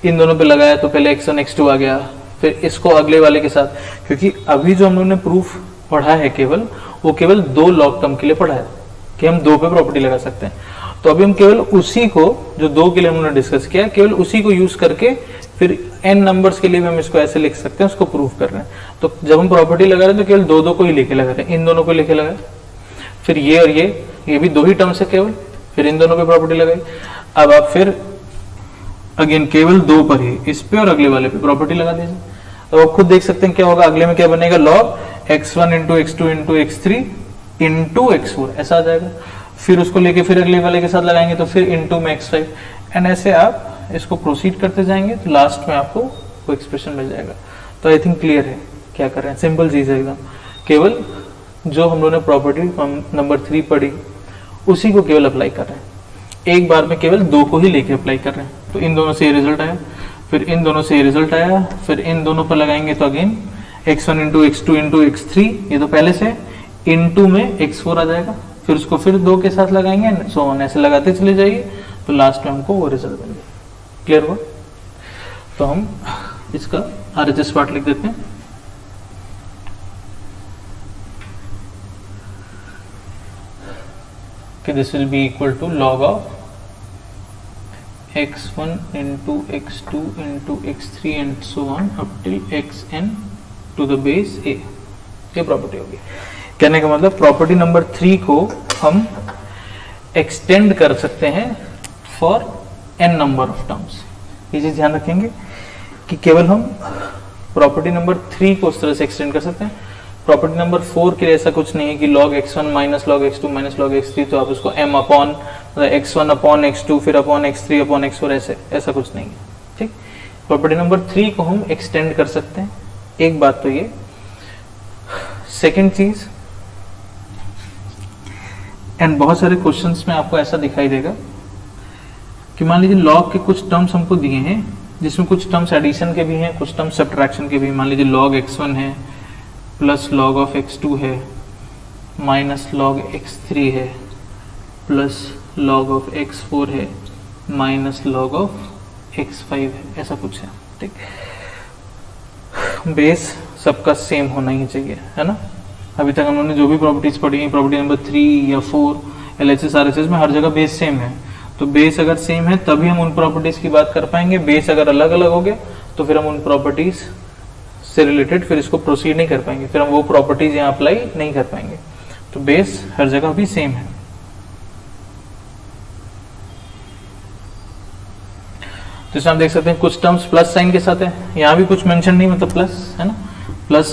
इन दोनों पे लगाया तो पहले x1 x2 आ गया, फिर इसको अगले वाले के साथ, क्योंकि अभी जो हम लोगों ने प्रूफ पढ़ा है केवल वो केवल दो लॉग टर्म के लिए पढ़ा है कि हम दो पे प्रॉपर्टी लगा सकते हैं। तो अभी हम केवल उसी को, जो दो के लिए हमने डिस्कस किया, केवल उसी को यूज करके फिर n नंबर्स के लिए भी हम इसको ऐसे लिख सकते हैं, उसको प्रूफ कर रहे हैं। तो जब हम प्रॉपर्टी लगा रहे हैं तो केवल दो दो को ही लेके लगा रहे हैं, इन दोनों को लेके लगाए, फिर ये और ये भी दो ही टर्म्स है केवल, फिर इन दोनों पे प्रॉपर्टी लगाई। अब आप फिर अगेन केवल दो पर ही, इस पे और अगले वाले पे प्रॉपर्टी लगा दीजिए। अब आप खुद देख सकते हैं क्या होगा, अगले में क्या बनेगा, log x1 into x2 into x3 into x4, ऐसा आ जाएगा। फिर उसको लेके फिर अगले वाले के साथ लगाएंगे तो फिर इंटू में x5, एंड ऐसे आप इसको प्रोसीड करते जाएंगे तो लास्ट में आपको वो एक्सप्रेशन मिल जाएगा। तो आई थिंक क्लियर है क्या कर रहे हैं, सिंपल चीज है एकदम, केवल जो हम लोगों ने प्रॉपर्टी नंबर 3 पढ़ी उसी को केवल अप्लाई कर रहे हैं, एक बार में केवल दो को ही लेके अप्लाई कर रहे हैं। तो इन दोनों से ये रिजल्ट आया, फिर इन दोनों से ये रिजल्ट आया, फिर इन दोनों पर लगाएंगे तो again x1 into x2 into x3, ये तो पहले से, इंटू में x4 आ जाएगा, फिर उसको फिर दो के साथ लगाएंगे, सो ऑन, ऐसे लगाते चले जाइए तो लास्ट में हमको वो रिजल्ट मिल जाए। क्लियर हुआ? तो हम इसका RHS पार्ट लिख देते हैं। कि this will be equal to log of x1 into x2 into x3 and so on up till xn to the base a। ये प्रॉपर्टी होगी। कहने का मतलब प्रॉपर्टी नंबर 3 को हम एक्सटेंड कर सकते हैं for n number of terms. ये चीज ध्यान रखेंगे कि केवल हम प्रॉपर्टी नंबर 3 को उस तरह से एक्सटेंड कर सकते हैं। प्रॉपर्टी नंबर 4 के लिए ऐसा कुछ नहीं है कि log x1 minus log x2 minus log x3, तो आप उसको m upon x1 upon x2 फिर अपॉन x3 अपॉन x4 ऐसा कुछ नहीं है, ठीक। प्रॉपर्टी नंबर 3 को हम एक्सटेंड कर सकते हैं, एक बात तो ये। सेकेंड चीज, एंड बहुत सारे क्वेश्चंस में आपको ऐसा दिखाई देगा कि मान लीजिए log के कुछ टर्म्स हमको दिए हैं जिसमें कुछ टर्म्स एडिशन के भी हैं, कुछ टर्म्स सब्ट्रैक्शन के भी। मान लीजिए log x1 है प्लस log ऑफ x2 है माइनस log x3 है प्लस log ऑफ x4 है माइनस log ऑफ x5 है, ऐसा कुछ है, ठीक। बेस सबका सेम होना ही चाहिए, है ना। अभी तक हम लोगों ने जो भी प्रॉपर्टीज पढ़ी हैं, प्रॉपर्टी नंबर 3 या 4 LHS RHS में हर जगह बेस सेम है। तो बेस अगर सेम है तभी हम उन प्रॉपर्टीज की बात कर पाएंगे। बेस अगर अलग अलग हो गया तो फिर हम उन प्रॉपर्टीज से रिलेटेड फिर इसको प्रोसीड नहीं कर पाएंगे, फिर हम वो प्रॉपर्टीज यहाँ अप्लाई नहीं कर पाएंगे। तो बेस हर जगह भी सेम है। तो इसमें आप देख सकते हैं कुछ टर्म्स प्लस साइन के साथ है, यहाँ भी कुछ मेंशन नहीं, मतलब प्लस है ना, प्लस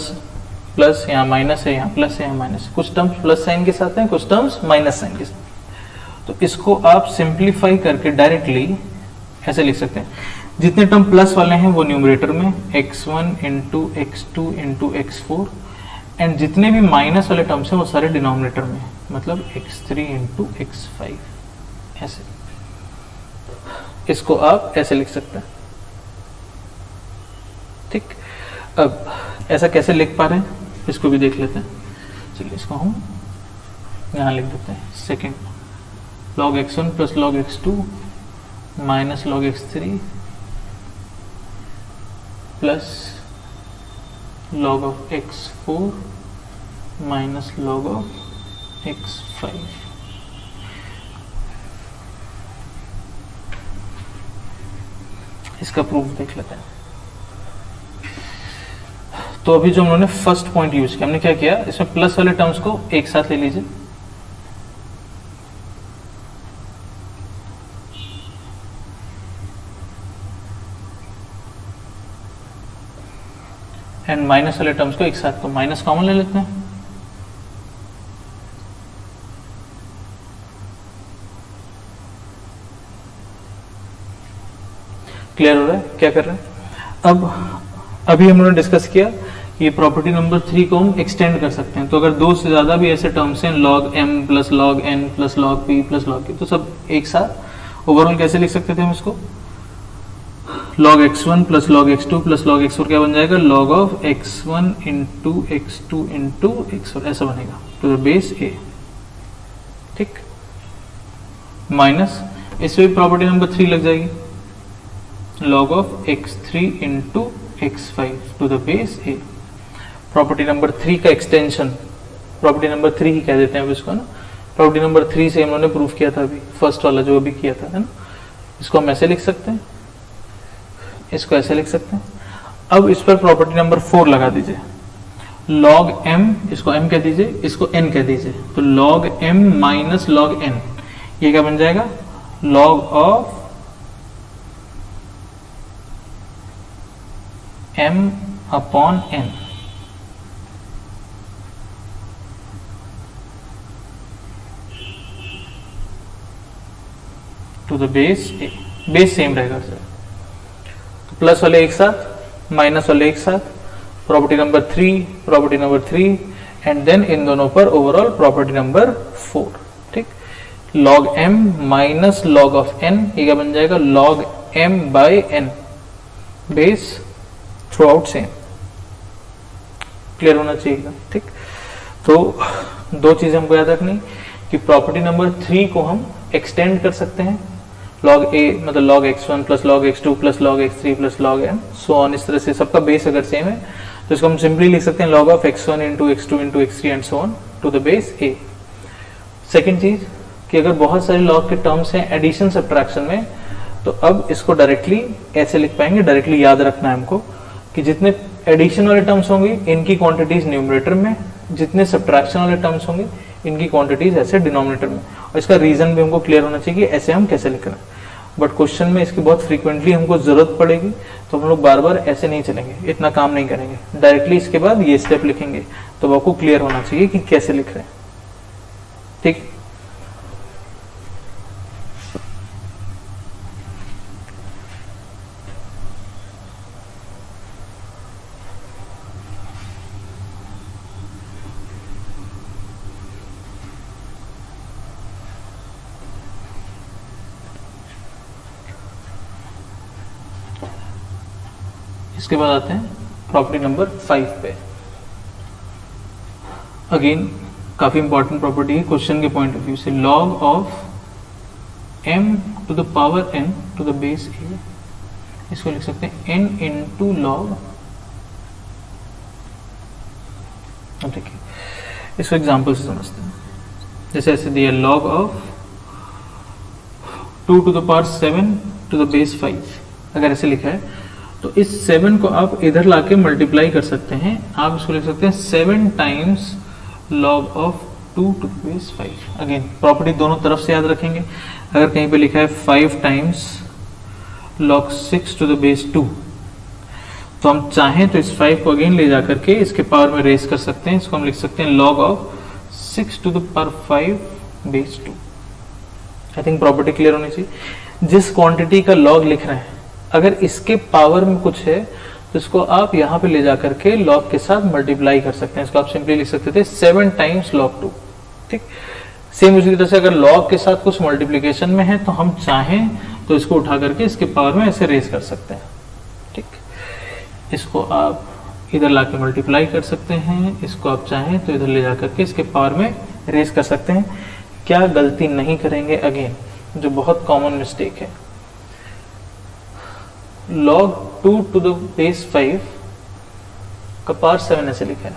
प्लस, यहाँ माइनस है, यहाँ प्लस है, यहाँ माइनस। कुछ टर्म्स प्लस साइन के साथ हैं, कुछ टर्म्स माइनस साइन के साथ। तो इसको आप सिंप्लीफाई करके डायरेक्टली ऐसे लिख सकते हैं, जितने टर्म प्लस वाले हैं वो न्यूमरेटर में x1 into x2 into x4, and जितने भी माइनस वाले टर्म्स हैं वो सारे डिनोमिनेटर में, मतलब x3 इंटू x5, ऐसे। इसको आप ऐसे लिख सकते हैं, ठीक। अब ऐसा कैसे लिख पा रहे हैं इसको भी देख लेते हैं। चलिए इसको हम यहां लिख देते हैं। Second, log x1 plus log x2 minus log x3 plus log of x4 minus log of x5। इसका प्रूफ देख लेते हैं। तो अभी जो हम लोगों ने फर्स्ट पॉइंट यूज किया, हमने क्या किया, इसमें प्लस वाले टर्म्स को एक साथ ले लीजिए, एंड माइनस वाले टर्म्स को एक साथ, तो माइनस कॉमन ले लेते हैं। क्लियर हो रहा है क्या कर रहे हैं। अब अभी हम लोगों ने डिस्कस किया ये प्रॉपर्टी नंबर 3 को हम एक्सटेंड कर सकते हैं। तो अगर दो से ज्यादा भी ऐसे टर्म्स हैं, log m plus log n plus log p plus log q, तो सब एक साथ ओवरऑल कैसे लिख सकते थे हम इसको, log x1 plus log x2 plus log x4 क्या बन जाएगा, log of x1 into x2 into x4, ऐसा बनेगा टू द बेस a, ठीक। माइनस इसमें भी प्रॉपर्टी नंबर 3 लग जाएगी, log of x3 into x5 to the base a। Property number 3 का एक्सटेंशन, प्रॉपर्टी नंबर 3 ही कह देते हैं अब इसको ना। प्रॉपर्टी नंबर 3 से हम लोगों ने प्रूफ किया था अभी, फर्स्ट वाला जो अभी किया था, है ना। इसको हम ऐसे लिख सकते हैं, इसको ऐसे लिख सकते हैं। अब इस पर प्रॉपर्टी नंबर 4 लगा दीजिए, log m, इसको m कह दीजिए, इसको n कह दीजिए, तो log m minus log n, ये क्या बन जाएगा, log of m upon n to the base a। Base same रहेगा सर, तो प्लस वाले एक साथ, माइनस वाले एक साथ, property number 3, property number 3, and then इन दोनों पर ओवरऑल प्रॉपर्टी नंबर 4, ठीक। log m minus log of n, ये क्या बन जाएगा, log m by n, base throughout same. Clear होना चाहिए, ठीक। तो दो चीजें हमको याद रखनी कि प्रॉपर्टी नंबर 3 को हम एक्सटेंड कर सकते हैं, log a मतलब log x1 plus log x2 plus log x3 plus log n so on, इस तरह से सबका बेस अगर सेम है तो इसको हम सिंपली लिख सकते हैं log of x1 into x2 into x3 and so on to the base a। Second चीज कि अगर बहुत सारे log के टर्म्स हैं एडिशन सब्ट्रैक्शन में, तो अब इसको डायरेक्टली ऐसे लिख पाएंगे, डायरेक्टली याद रखना है हमको कि जितने एडिशन वाले टर्म्स होंगे इनकी क्वांटिटीज न्यूमरेटर में, जितने सब्ट्रैक्शन वाले टर्म्स होंगे इनकी क्वांटिटीज ऐसे डिनोमिनेटर में। और इसका रीजन भी हमको क्लियर होना चाहिए कि ऐसे हम कैसे लिख रहे हैं, बट क्वेश्चन में इसकी बहुत फ्रीक्वेंटली हमको जरूरत पड़ेगी, तो हम लोग बार बार ऐसे नहीं चलेंगे, इतना काम नहीं करेंगे, डायरेक्टली इसके बाद ये स्टेप लिखेंगे। तो आपको क्लियर होना चाहिए कि कैसे लिख रहे हैं, ठीक। इसके बाद आते हैं प्रॉपर्टी नंबर 5 पे। अगेन काफी इंपॉर्टेंट प्रॉपर्टी है क्वेश्चन के पॉइंट ऑफ व्यू से। Log of m to the power n to the base a, इसको लिख सकते हैं n इंटू लॉग, ठीक है। इसको एग्जाम्पल से समझते हैं। जैसे ऐसे दिया log of 2 to the power 7 to the base 5, अगर ऐसे लिखा है तो इस 7 को आप इधर लाके मल्टीप्लाई कर सकते हैं। आप इसको लिख सकते हैं 7 times log of 2 to the base 5। Again property दोनों तरफ से याद रखेंगे। अगर कहीं पे लिखा है 5 times log 6 to the base 2, तो हम चाहें तो इस 5 को अगेन ले जाकर के इसके पावर में रेस कर सकते हैं। इसको हम लिख सकते हैं log of 6 to the power 5 base 2। I think property clear होनी चाहिए। जिस क्वांटिटी का लॉग लिख रहे हैं, अगर इसके पावर में कुछ है तो इसको आप यहाँ पे ले जाकर के लॉग के साथ मल्टीप्लाई कर सकते हैं। इसको आप सिंपली लिख सकते थे 7 टाइम्स लॉग 2, ठीक। सेम उसी तरह से अगर लॉग के साथ कुछ मल्टीप्लीकेशन में है तो हम चाहें तो इसको उठा करके इसके पावर में ऐसे रेस कर सकते हैं, ठीक। इसको आप इधर लाके मल्टीप्लाई कर सकते हैं, इसको आप चाहें तो इधर ले जाकर के इसके पावर में रेस कर सकते हैं। क्या गलती नहीं करेंगे, अगेन जो बहुत कॉमन मिस्टेक है, log 2 टू द बेस 5 का पावर 7 ऐसे लिखा है।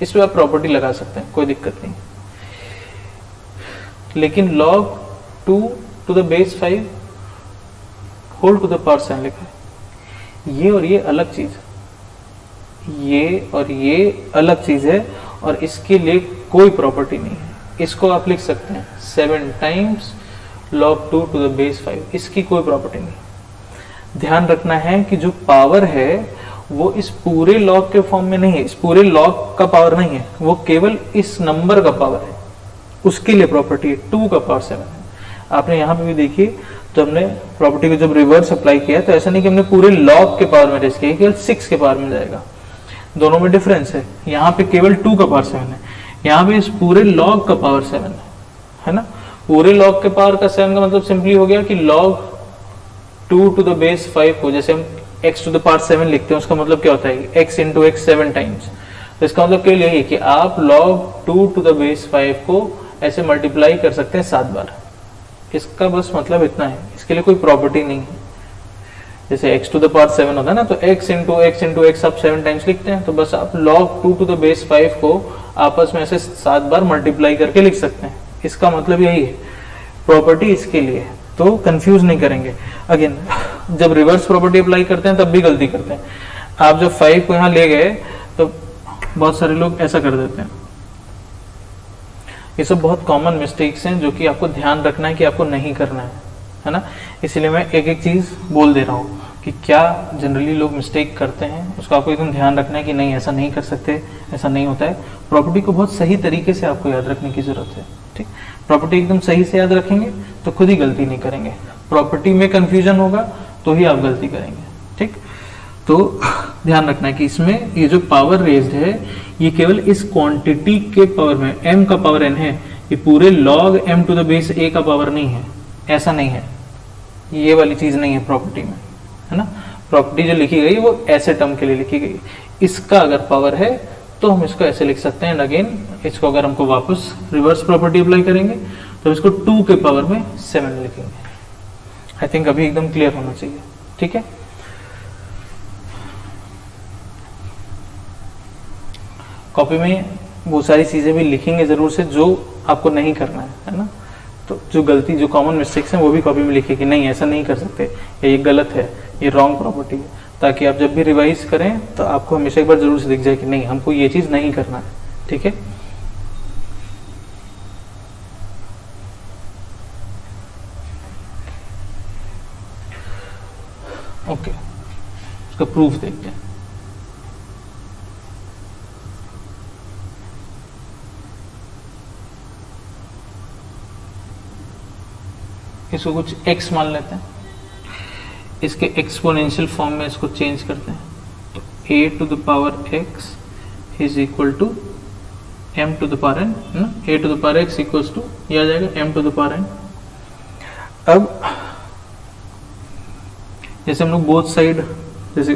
इस पे आप प्रॉपर्टी लगा सकते हैं, कोई दिक्कत नहीं। लेकिन log 2 to the base 5 whole to the power 7 लिखा है। ये और ये अलग चीज है, ये और ये अलग चीज है, और इसके लिए कोई प्रॉपर्टी नहीं है। इसको आप लिख सकते हैं 7 times log 2 to the base 5, इसकी कोई प्रॉपर्टी नहीं। ध्यान रखना है कि जो पावर है वो इस पूरे लॉग के फॉर्म में नहीं है, इस पूरे लॉग का पावर नहीं है, वो केवल इस नंबर का पावर है, उसके लिए प्रॉपर्टी है 2 का पावर 7 है। आपने यहाँ पे भी देखिए, तो हमने प्रॉपर्टी को जब रिवर्स अप्लाई किया तो ऐसा नहीं कि हमने पूरे लॉग के पावर में रेस किया, केवल 6 के पावर में जाएगा। दोनों में डिफरेंस है, यहाँ पे केवल 2 का पावर 7 है, यहाँ पे इस पूरे लॉग का पावर 7 है ना। पूरे लॉग के पावर का 7 का मतलब सिंपली हो गया कि लॉग 2 टू द बेस 5 को जैसे हम x टू द पावर 7 लिखते हैं, उसका मतलब क्या होता है x इंटू x 7 टाइम्स। तो इसका मतलब क्या यही है कि आप log 2 टू द बेस 5 को ऐसे मल्टीप्लाई कर सकते हैं 7 बार। इसका बस मतलब इतना है, इसके लिए कोई प्रॉपर्टी नहीं है। जैसे x टू द पावर 7 होता है ना, तो x इंटू x आप 7 टाइम्स लिखते हैं, तो बस आप log 2 टू द बेस 5 को आपस में ऐसे 7 बार मल्टीप्लाई करके लिख सकते हैं। इसका मतलब यही है, प्रॉपर्टी इसके लिए है, तो कंफ्यूज नहीं करेंगे। अगेन जब रिवर्स प्रॉपर्टी अप्लाई करते हैं तब भी गलती करते हैं। आप जब 5 को यहाँ ले गए तो बहुत सारे लोग ऐसा कर देते हैं। ये सब बहुत कॉमन मिस्टेक्स हैं जो कि आपको ध्यान रखना है कि आपको नहीं करना है ना। इसलिए मैं एक एक चीज बोल दे रहा हूँ कि क्या जनरली लोग मिस्टेक करते हैं, उसका आपको एकदम ध्यान रखना है कि नहीं ऐसा नहीं कर सकते, ऐसा नहीं होता है। प्रॉपर्टी को बहुत सही तरीके से आपको याद रखने की जरूरत है, ठीक। प्रॉपर्टी एकदम सही से याद रखेंगे तो खुद ही गलती नहीं करेंगे। प्रॉपर्टी में कंफ्यूजन होगा तो ही आप गलती करेंगे, ठीक। तो ध्यान रखना है कि इसमें ये जो पावर रेज्ड है ये केवल इस क्वांटिटी के पावर में, m का पावर n है, ये पूरे log m to the base a का पावर नहीं है, ऐसा नहीं है, ये वाली चीज नहीं है प्रॉपर्टी में, है ना। प्रॉपर्टी जो लिखी गई वो ऐसे टर्म के लिए लिखी गई। इसका अगर पावर है तो हम इसको ऐसे लिख सकते हैं। अगेन इसको अगर हमको वापस रिवर्स प्रॉपर्टी अप्लाई करेंगे तो इसको 2 के पावर में 7 लिखेंगे। आई थिंक अभी एकदम क्लियर होना चाहिए, ठीक है। कॉपी में बहुत सारी चीजें भी लिखेंगे जरूर से जो आपको नहीं करना है ना। तो जो गलती, जो कॉमन मिस्टेक्स हैं वो भी कॉपी में लिखिए कि नहीं ऐसा नहीं कर सकते, ये गलत है, ये रॉन्ग प्रॉपर्टी है, ताकि आप जब भी रिवाइज करें तो आपको हमेशा एक बार जरूर से दिख जाए कि नहीं हमको ये चीज नहीं करना है, ठीक है। ओके इसका प्रूफ देखते हैं। इसको कुछ x मान लेते हैं, इसके एक्सपोनेंशियल फॉर्म में इसको चेंज करते हैं, तो a to the power x is equal to m to the power n, a to the power x equals to ये आ जाएगा m to the power n। अब जैसे हम लोग बोथ साइड, जैसे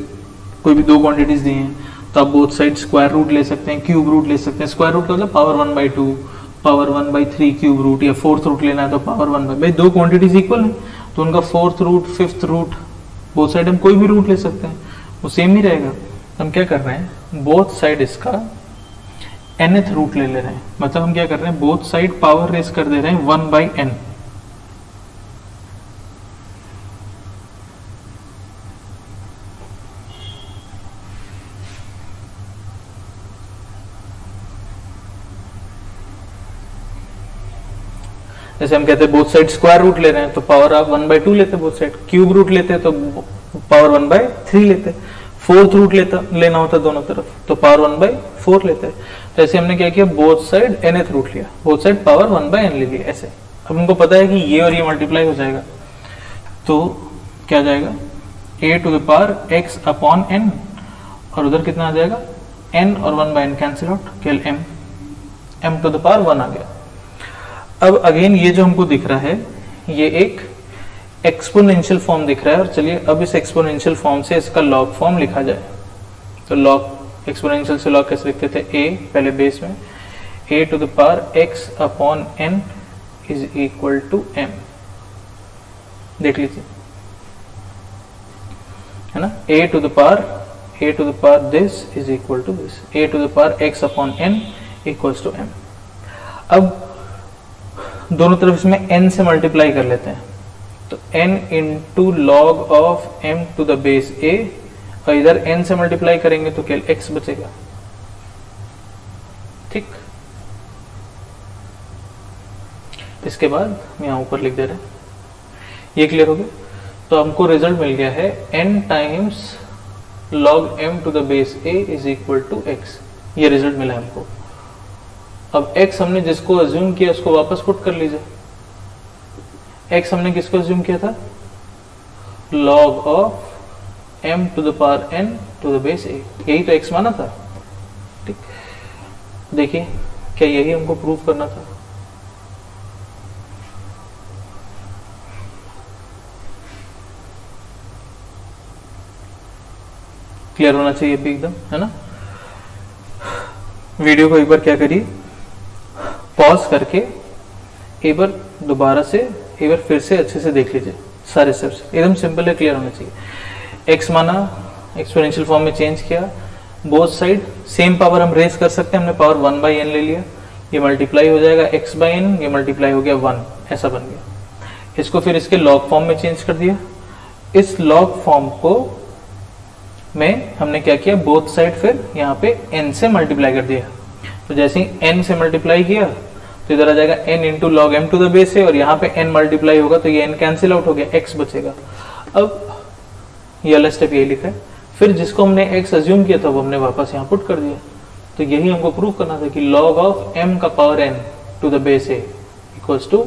कोई भी दो क्वांटिटीज दी हैं तो आप बोथ साइड स्क्वायर रूट ले सकते हैं, क्यूब रूट ले सकते हैं। स्क्वायर रूट का मतलब पावर 1/2, पावर 1/3 क्यूब रूट, या फोर्थ रूट लेना है तो पावर 1/, भाई दो क्वांटिटीज इक्वल है तो उनका fourth root, fifth root, both side हम कोई भी रूट ले सकते हैं, वो सेम ही रहेगा। हम क्या कर रहे हैं, बोथ साइड इसका nth रूट ले रहे हैं, मतलब हम क्या कर रहे हैं, बोथ साइड पावर रेस कर दे रहे हैं 1/n। जैसे हम कहते हैं बोथ साइड स्क्वायर रूट ले रहे हैं तो पावर आप 1/2 लेते, बोथ साइड क्यूब रूट लेते तो पावर 1/3 लेते, फोर्थ रूट लेना होता दोनों तरफ तो पावर 1/4 लेते। तो ऐसे हमने क्या किया, बोथ साइड nth रूट लिया, बोथ साइड पावर 1/n ले लिया ऐसे। अब हमको पता है कि ये और ये मल्टीप्लाई हो जाएगा तो क्या जाएगा, a to the power x upon n, और उधर कितना आ जाएगा, n और 1/n कैंसिल आउट, केवल m टू द पावर 1 आ गया। अब अगेन ये जो हमको दिख रहा है ये एक एक्सपोनेंशियल फॉर्म दिख रहा है, और चलिए अब इस एक्सपोनेंशियल फॉर्म से इसका लॉग फॉर्म लिखा जाए। तो लॉग, एक्सपोनेंशियल से लॉग कैसे लिखते थे, a पहले बेस में, a to the power x upon n is equal to m, देख लीजिए है ना, a to the power this is equal to this, a to the power x upon n equals to m। अब दोनों तरफ इसमें n से multiply कर लेते हैं, तो n into log of m to the base a, और इधर n से मल्टीप्लाई करेंगे तो केवल x बचेगा, ठीक। इसके बाद यहां ऊपर लिख दे रहे हैं, ये क्लियर हो गया। तो हमको रिजल्ट मिल गया है n times log m to the base a is equal to x, ये रिजल्ट मिला हमको। अब x हमने जिसको अज्यूम किया उसको वापस पुट कर लीजिए। x हमने किसको अज्यूम किया था, log of m to the power n to the base a, यही तो x माना था, ठीक। देखिए क्या यही हमको प्रूव करना था, क्लियर होना चाहिए भी एकदम, है ना। वीडियो को एक बार क्या करिए, पॉज करके एक बार दोबारा से, एक बार फिर से अच्छे से देख लीजिए सारे स्टेप्स, एकदम सिंपल है, क्लियर होना चाहिए। x माना, एक्सपोनेंशियल फॉर्म में चेंज किया, बोथ साइड सेम पावर हम रेस कर सकते हैं, हमने पावर 1/n ले लिया, ये मल्टीप्लाई हो जाएगा x/n, ये मल्टीप्लाई हो गया 1, ऐसा बन गया। इसको फिर इसके लॉग फॉर्म में चेंज कर दिया, इस लॉग फॉर्म को में हमने क्या किया, बोथ साइड फिर यहाँ पे n से मल्टीप्लाई कर दिया, तो जैसे ही n से मल्टीप्लाई किया तो इधर आ जाएगा n into log m to the base है, और यहाँ पे n मल्टीप्लाई होगा तो ये n कैंसिल आउट हो गया, x बचेगा। अब ये वाला स्टेप यही लिखा है, फिर जिसको हमने x अज्यूम किया था वो हमने वापस यहाँ पुट कर दिया। तो यही हमको प्रूव करना था कि लॉग ऑफ m का power n to the base है इक्वल्स टू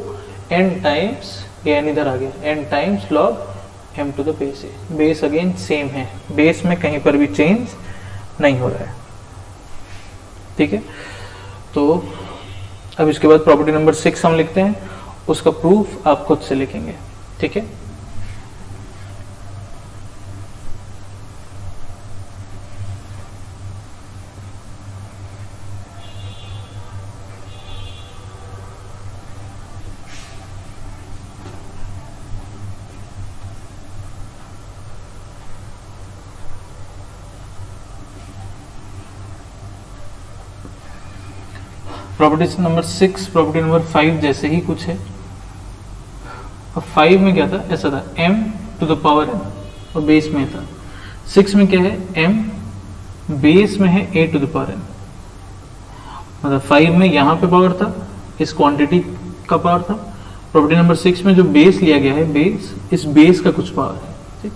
n टाइम्स, ये n इधर आ गया, n times log m to the base है। बेस अगेन सेम है, बेस में कहीं पर भी चेंज नहीं हो रहा है, ठीक है। तो अब इसके बाद प्रॉपर्टी नंबर 6 हम लिखते हैं, उसका प्रूफ आप खुद से लिखेंगे, ठीक है। प्रॉपर्टी नंबर 6 प्रॉपर्टी नंबर 5 जैसे ही कुछ है। अब 5 में क्या था, ऐसा था m to the power n, और बेस में था। 6 में क्या है, m बेस में है a to the power n, मतलब 5 में यहाँ पे पावर था, इस क्वांटिटी का पावर था। प्रॉपर्टी नंबर 6 में जो बेस लिया गया है, बेस, इस बेस का कुछ पावर है, ठीक।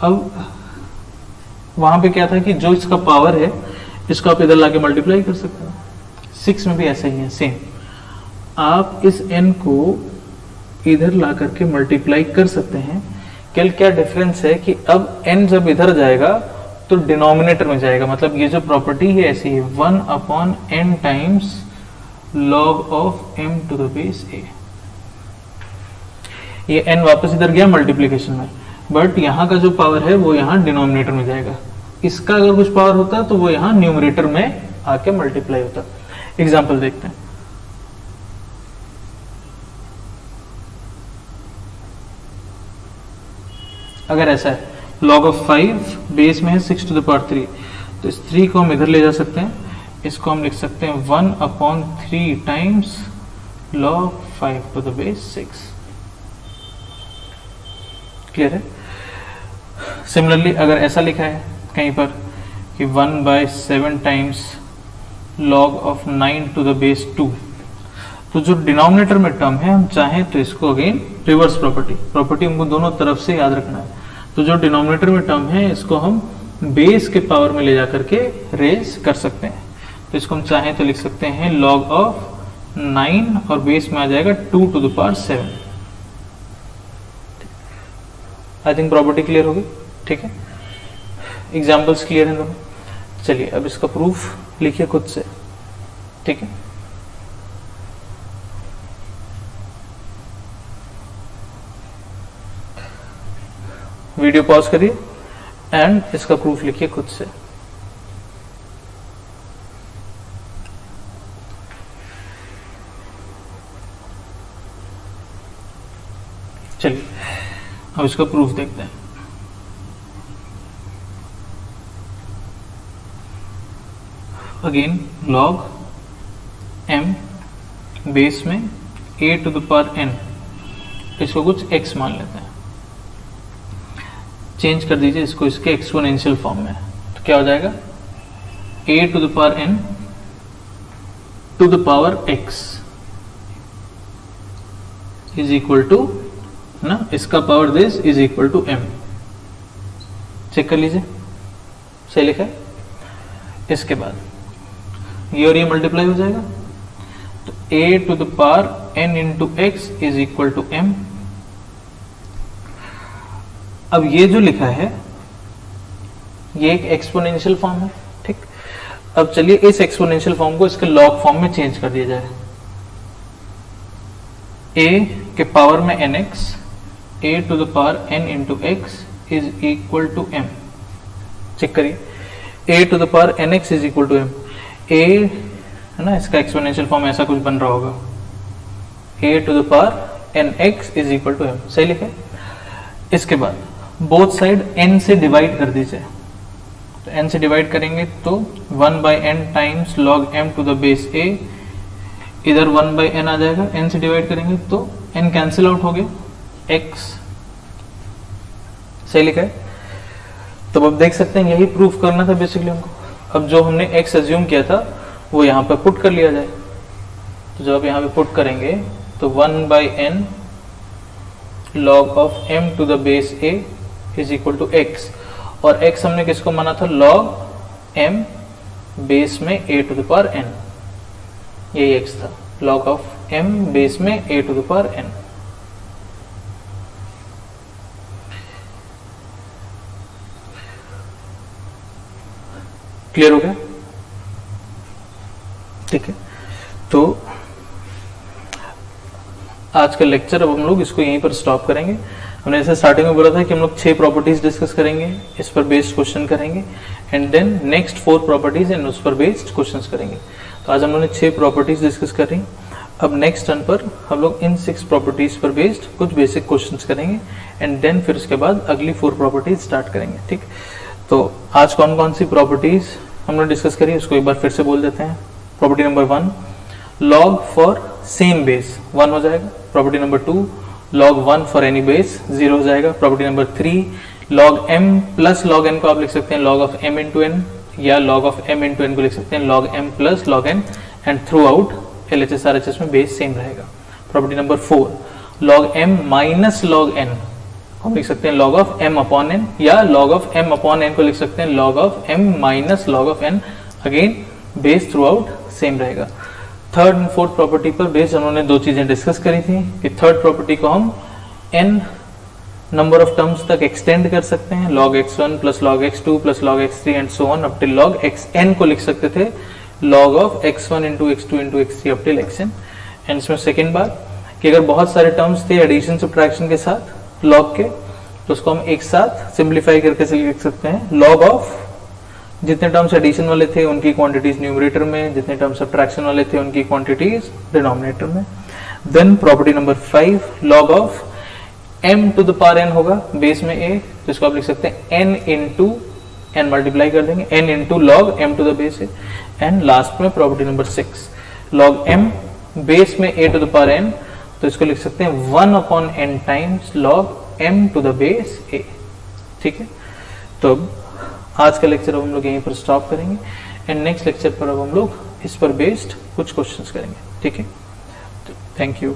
अब वहां पे क्या था कि जो इसका पावर है इसको आप इधर लाके मल्टीप्लाई कर सकते हो। 6 में भी ऐसा ही है, सेम। आप इस n को इधर ला करके मल्टीप्लाई कर सकते हैं। केवल क्या डिफरेंस है कि अब n जब इधर जाएगा तो डिनोमिनेटर में जाएगा, मतलब ये जो प्रॉपर्टी है ऐसी है 1/n times log of m to the base a। ये n वापस इधर गया मल्टीप्लीकेशन में, बट यहाँ का जो पावर है वो यहाँ डिनोमिनेटर में जाएगा। इसका अगर कुछ पावर होता तो वो यहाँ न्यूमरेटर में आके मल्टीप्लाई होता। एग्जाम्पल देखते हैं। अगर ऐसा है log ऑफ 5 बेस में है 6 टू द पावर 3, तो इस 3 को हम इधर ले जा सकते हैं। इसको हम लिख सकते हैं 1/3 times log 5 to the base 6। Clear है? सिमिलरली अगर ऐसा लिखा है कहीं पर कि 1/7 times log of 9 to the base 2, तो जो डिनोमिनेटर में टर्म है हम चाहें तो इसको अगेन रिवर्स प्रॉपर्टी हमको दोनों तरफ से याद रखना है। तो जो डिनोमिनेटर में टर्म है इसको हम बेस के पावर में ले जाकर के रेज कर सकते हैं। तो इसको हम चाहें तो लिख सकते हैं log ऑफ 9 और बेस में आ जाएगा 2 to the power 7। I think property clear होगी। ठीक है, एग्जाम्पल्स क्लियर है दोनों। चलिए अब इसका प्रूफ लिखिए खुद से। ठीक है, वीडियो पॉज करिए एंड इसका प्रूफ लिखिए खुद से। चलिए अब इसका प्रूफ देखते हैं। अगेन log m बेस में a to the power n, इसको कुछ x मान लेते हैं। चेंज कर दीजिए इसको इसके एक्सपोनेंशियल फॉर्म में, तो क्या हो जाएगा a to the power n to the power x is equal to ना, इसका power this is equal to m। Check कर लीजिए सही लिखा है। इसके बाद ये और ये मल्टीप्लाई हो जाएगा, तो a to the power n into x is equal to m। अब ये जो लिखा है ये एक एक्सपोनेंशियल फॉर्म है। ठीक, अब चलिए इस एक्सपोनेंशियल फॉर्म को इसके लॉग फॉर्म में चेंज कर दिया जाए। a के पावर में nx, a to the power n into x is equal to m। Check करिए, a to the power nx is equal to m। a है ना, इसका एक्सपोनेंशियल फॉर्म ऐसा कुछ बन रहा होगा, a to the power nx is equal to m। सही लिखा है। इसके बाद बोथ साइड n से डिवाइड कर दीजिए, तो n से डिवाइड करेंगे तो 1/n times log m to the base a, इधर 1/n आ जाएगा। n से डिवाइड करेंगे तो n कैंसिल आउट हो गया, x। सही लिखा है। तो अब देख सकते हैं यही प्रूफ करना था बेसिकली हमको। अब जो हमने x अज्यूम किया था वो यहाँ पर पुट कर लिया जाए। तो जब आप यहाँ पे पुट करेंगे तो 1/n log of m to the base a is equal to x, और x हमने किसको माना था, log m बेस में a to the power n, यही x था, log ऑफ m बेस में a to the power n। Clear हो गया? ठीक है, तो आज का लेक्चर अब हम लोग इसको यहीं पर स्टॉप करेंगे। हमने जैसे स्टार्टिंग में बोला था कि हम लोग 6 प्रॉपर्टीज डिस्कस करेंगे, इस पर बेस्ड क्वेश्चन करेंगे, and then next 4 properties and उस पर बेस्ड क्वेश्चंस करेंगे। तो आज हम लोग ने 6 प्रॉपर्टीज डिस्कस करी। अब नेक्स्ट टर्न पर हम लोग इन 6 प्रॉपर्टीज पर बेस्ड कुछ बेसिक क्वेश्चंस करेंगे, एंड देन फिर उसके बाद अगली 4 प्रॉपर्टीज स्टार्ट करेंगे। ठीक, तो आज कौन कौन सी प्रॉपर्टीज हमने डिस्कस करी उसको एक बार फिर से बोल देते हैं। Property number 1, log for same base 1 हो जाएगा। Property number 2, log 1 for any base 0 हो जाएगा। Property number 3, log m plus log n को आप लिख सकते हैं log of m into n, या log of m into n को लिख सकते हैं log m plus log n, and through out LHS RHS में बेस सेम रहेगा। Property number 4, log m minus log n हम लिख सकते हैं log of m upon n, या log of m upon n को लिख सकते हैं log of m minus log of n, again base throughout same रहेगा। थर्ड एंड फोर्थ प्रॉपर्टी पर बेस्ड उन्होंने दो चीजें डिस्कस करी थी कि थर्ड प्रॉपर्टी को हम n नंबर ऑफ टर्म्स तक एक्सटेंड कर सकते हैं, log x1 plus log x2 plus log x3 and so on up till log xn को लिख सकते थे log of x1 into x2 into x3 up till xn। And इसमें second बात कि अगर बहुत सारे टर्म्स थे एडिशन सब्ट्रैक्शन के साथ log के, तो उसको हम एक साथ सिंप्लीफाई करके लिख सकते हैं log of जितने टर्म्स एडिशन वाले थे उनकी क्वांटिटीज न्यूमरेटर में, जितने टर्म्स सब्ट्रैक्शन वाले थे उनकी क्वांटिटीज डिनोमिनेटर में। Then property number 5 log of m to the power n होगा बेस में a, तो इसको आप लिख सकते हैं n इंटू n मल्टीप्लाई कर देंगे n into log m to the base a। And last में property number 6 log m base में a to the power n, तो इसको लिख सकते हैं 1 upon n times log m to the base a। ठीक है, तो आज का लेक्चर अब हम लोग यहीं पर स्टॉप करेंगे एंड नेक्स्ट लेक्चर पर अब हम लोग इस पर बेस्ड कुछ क्वेश्चंस करेंगे। ठीक है, थैंक यू।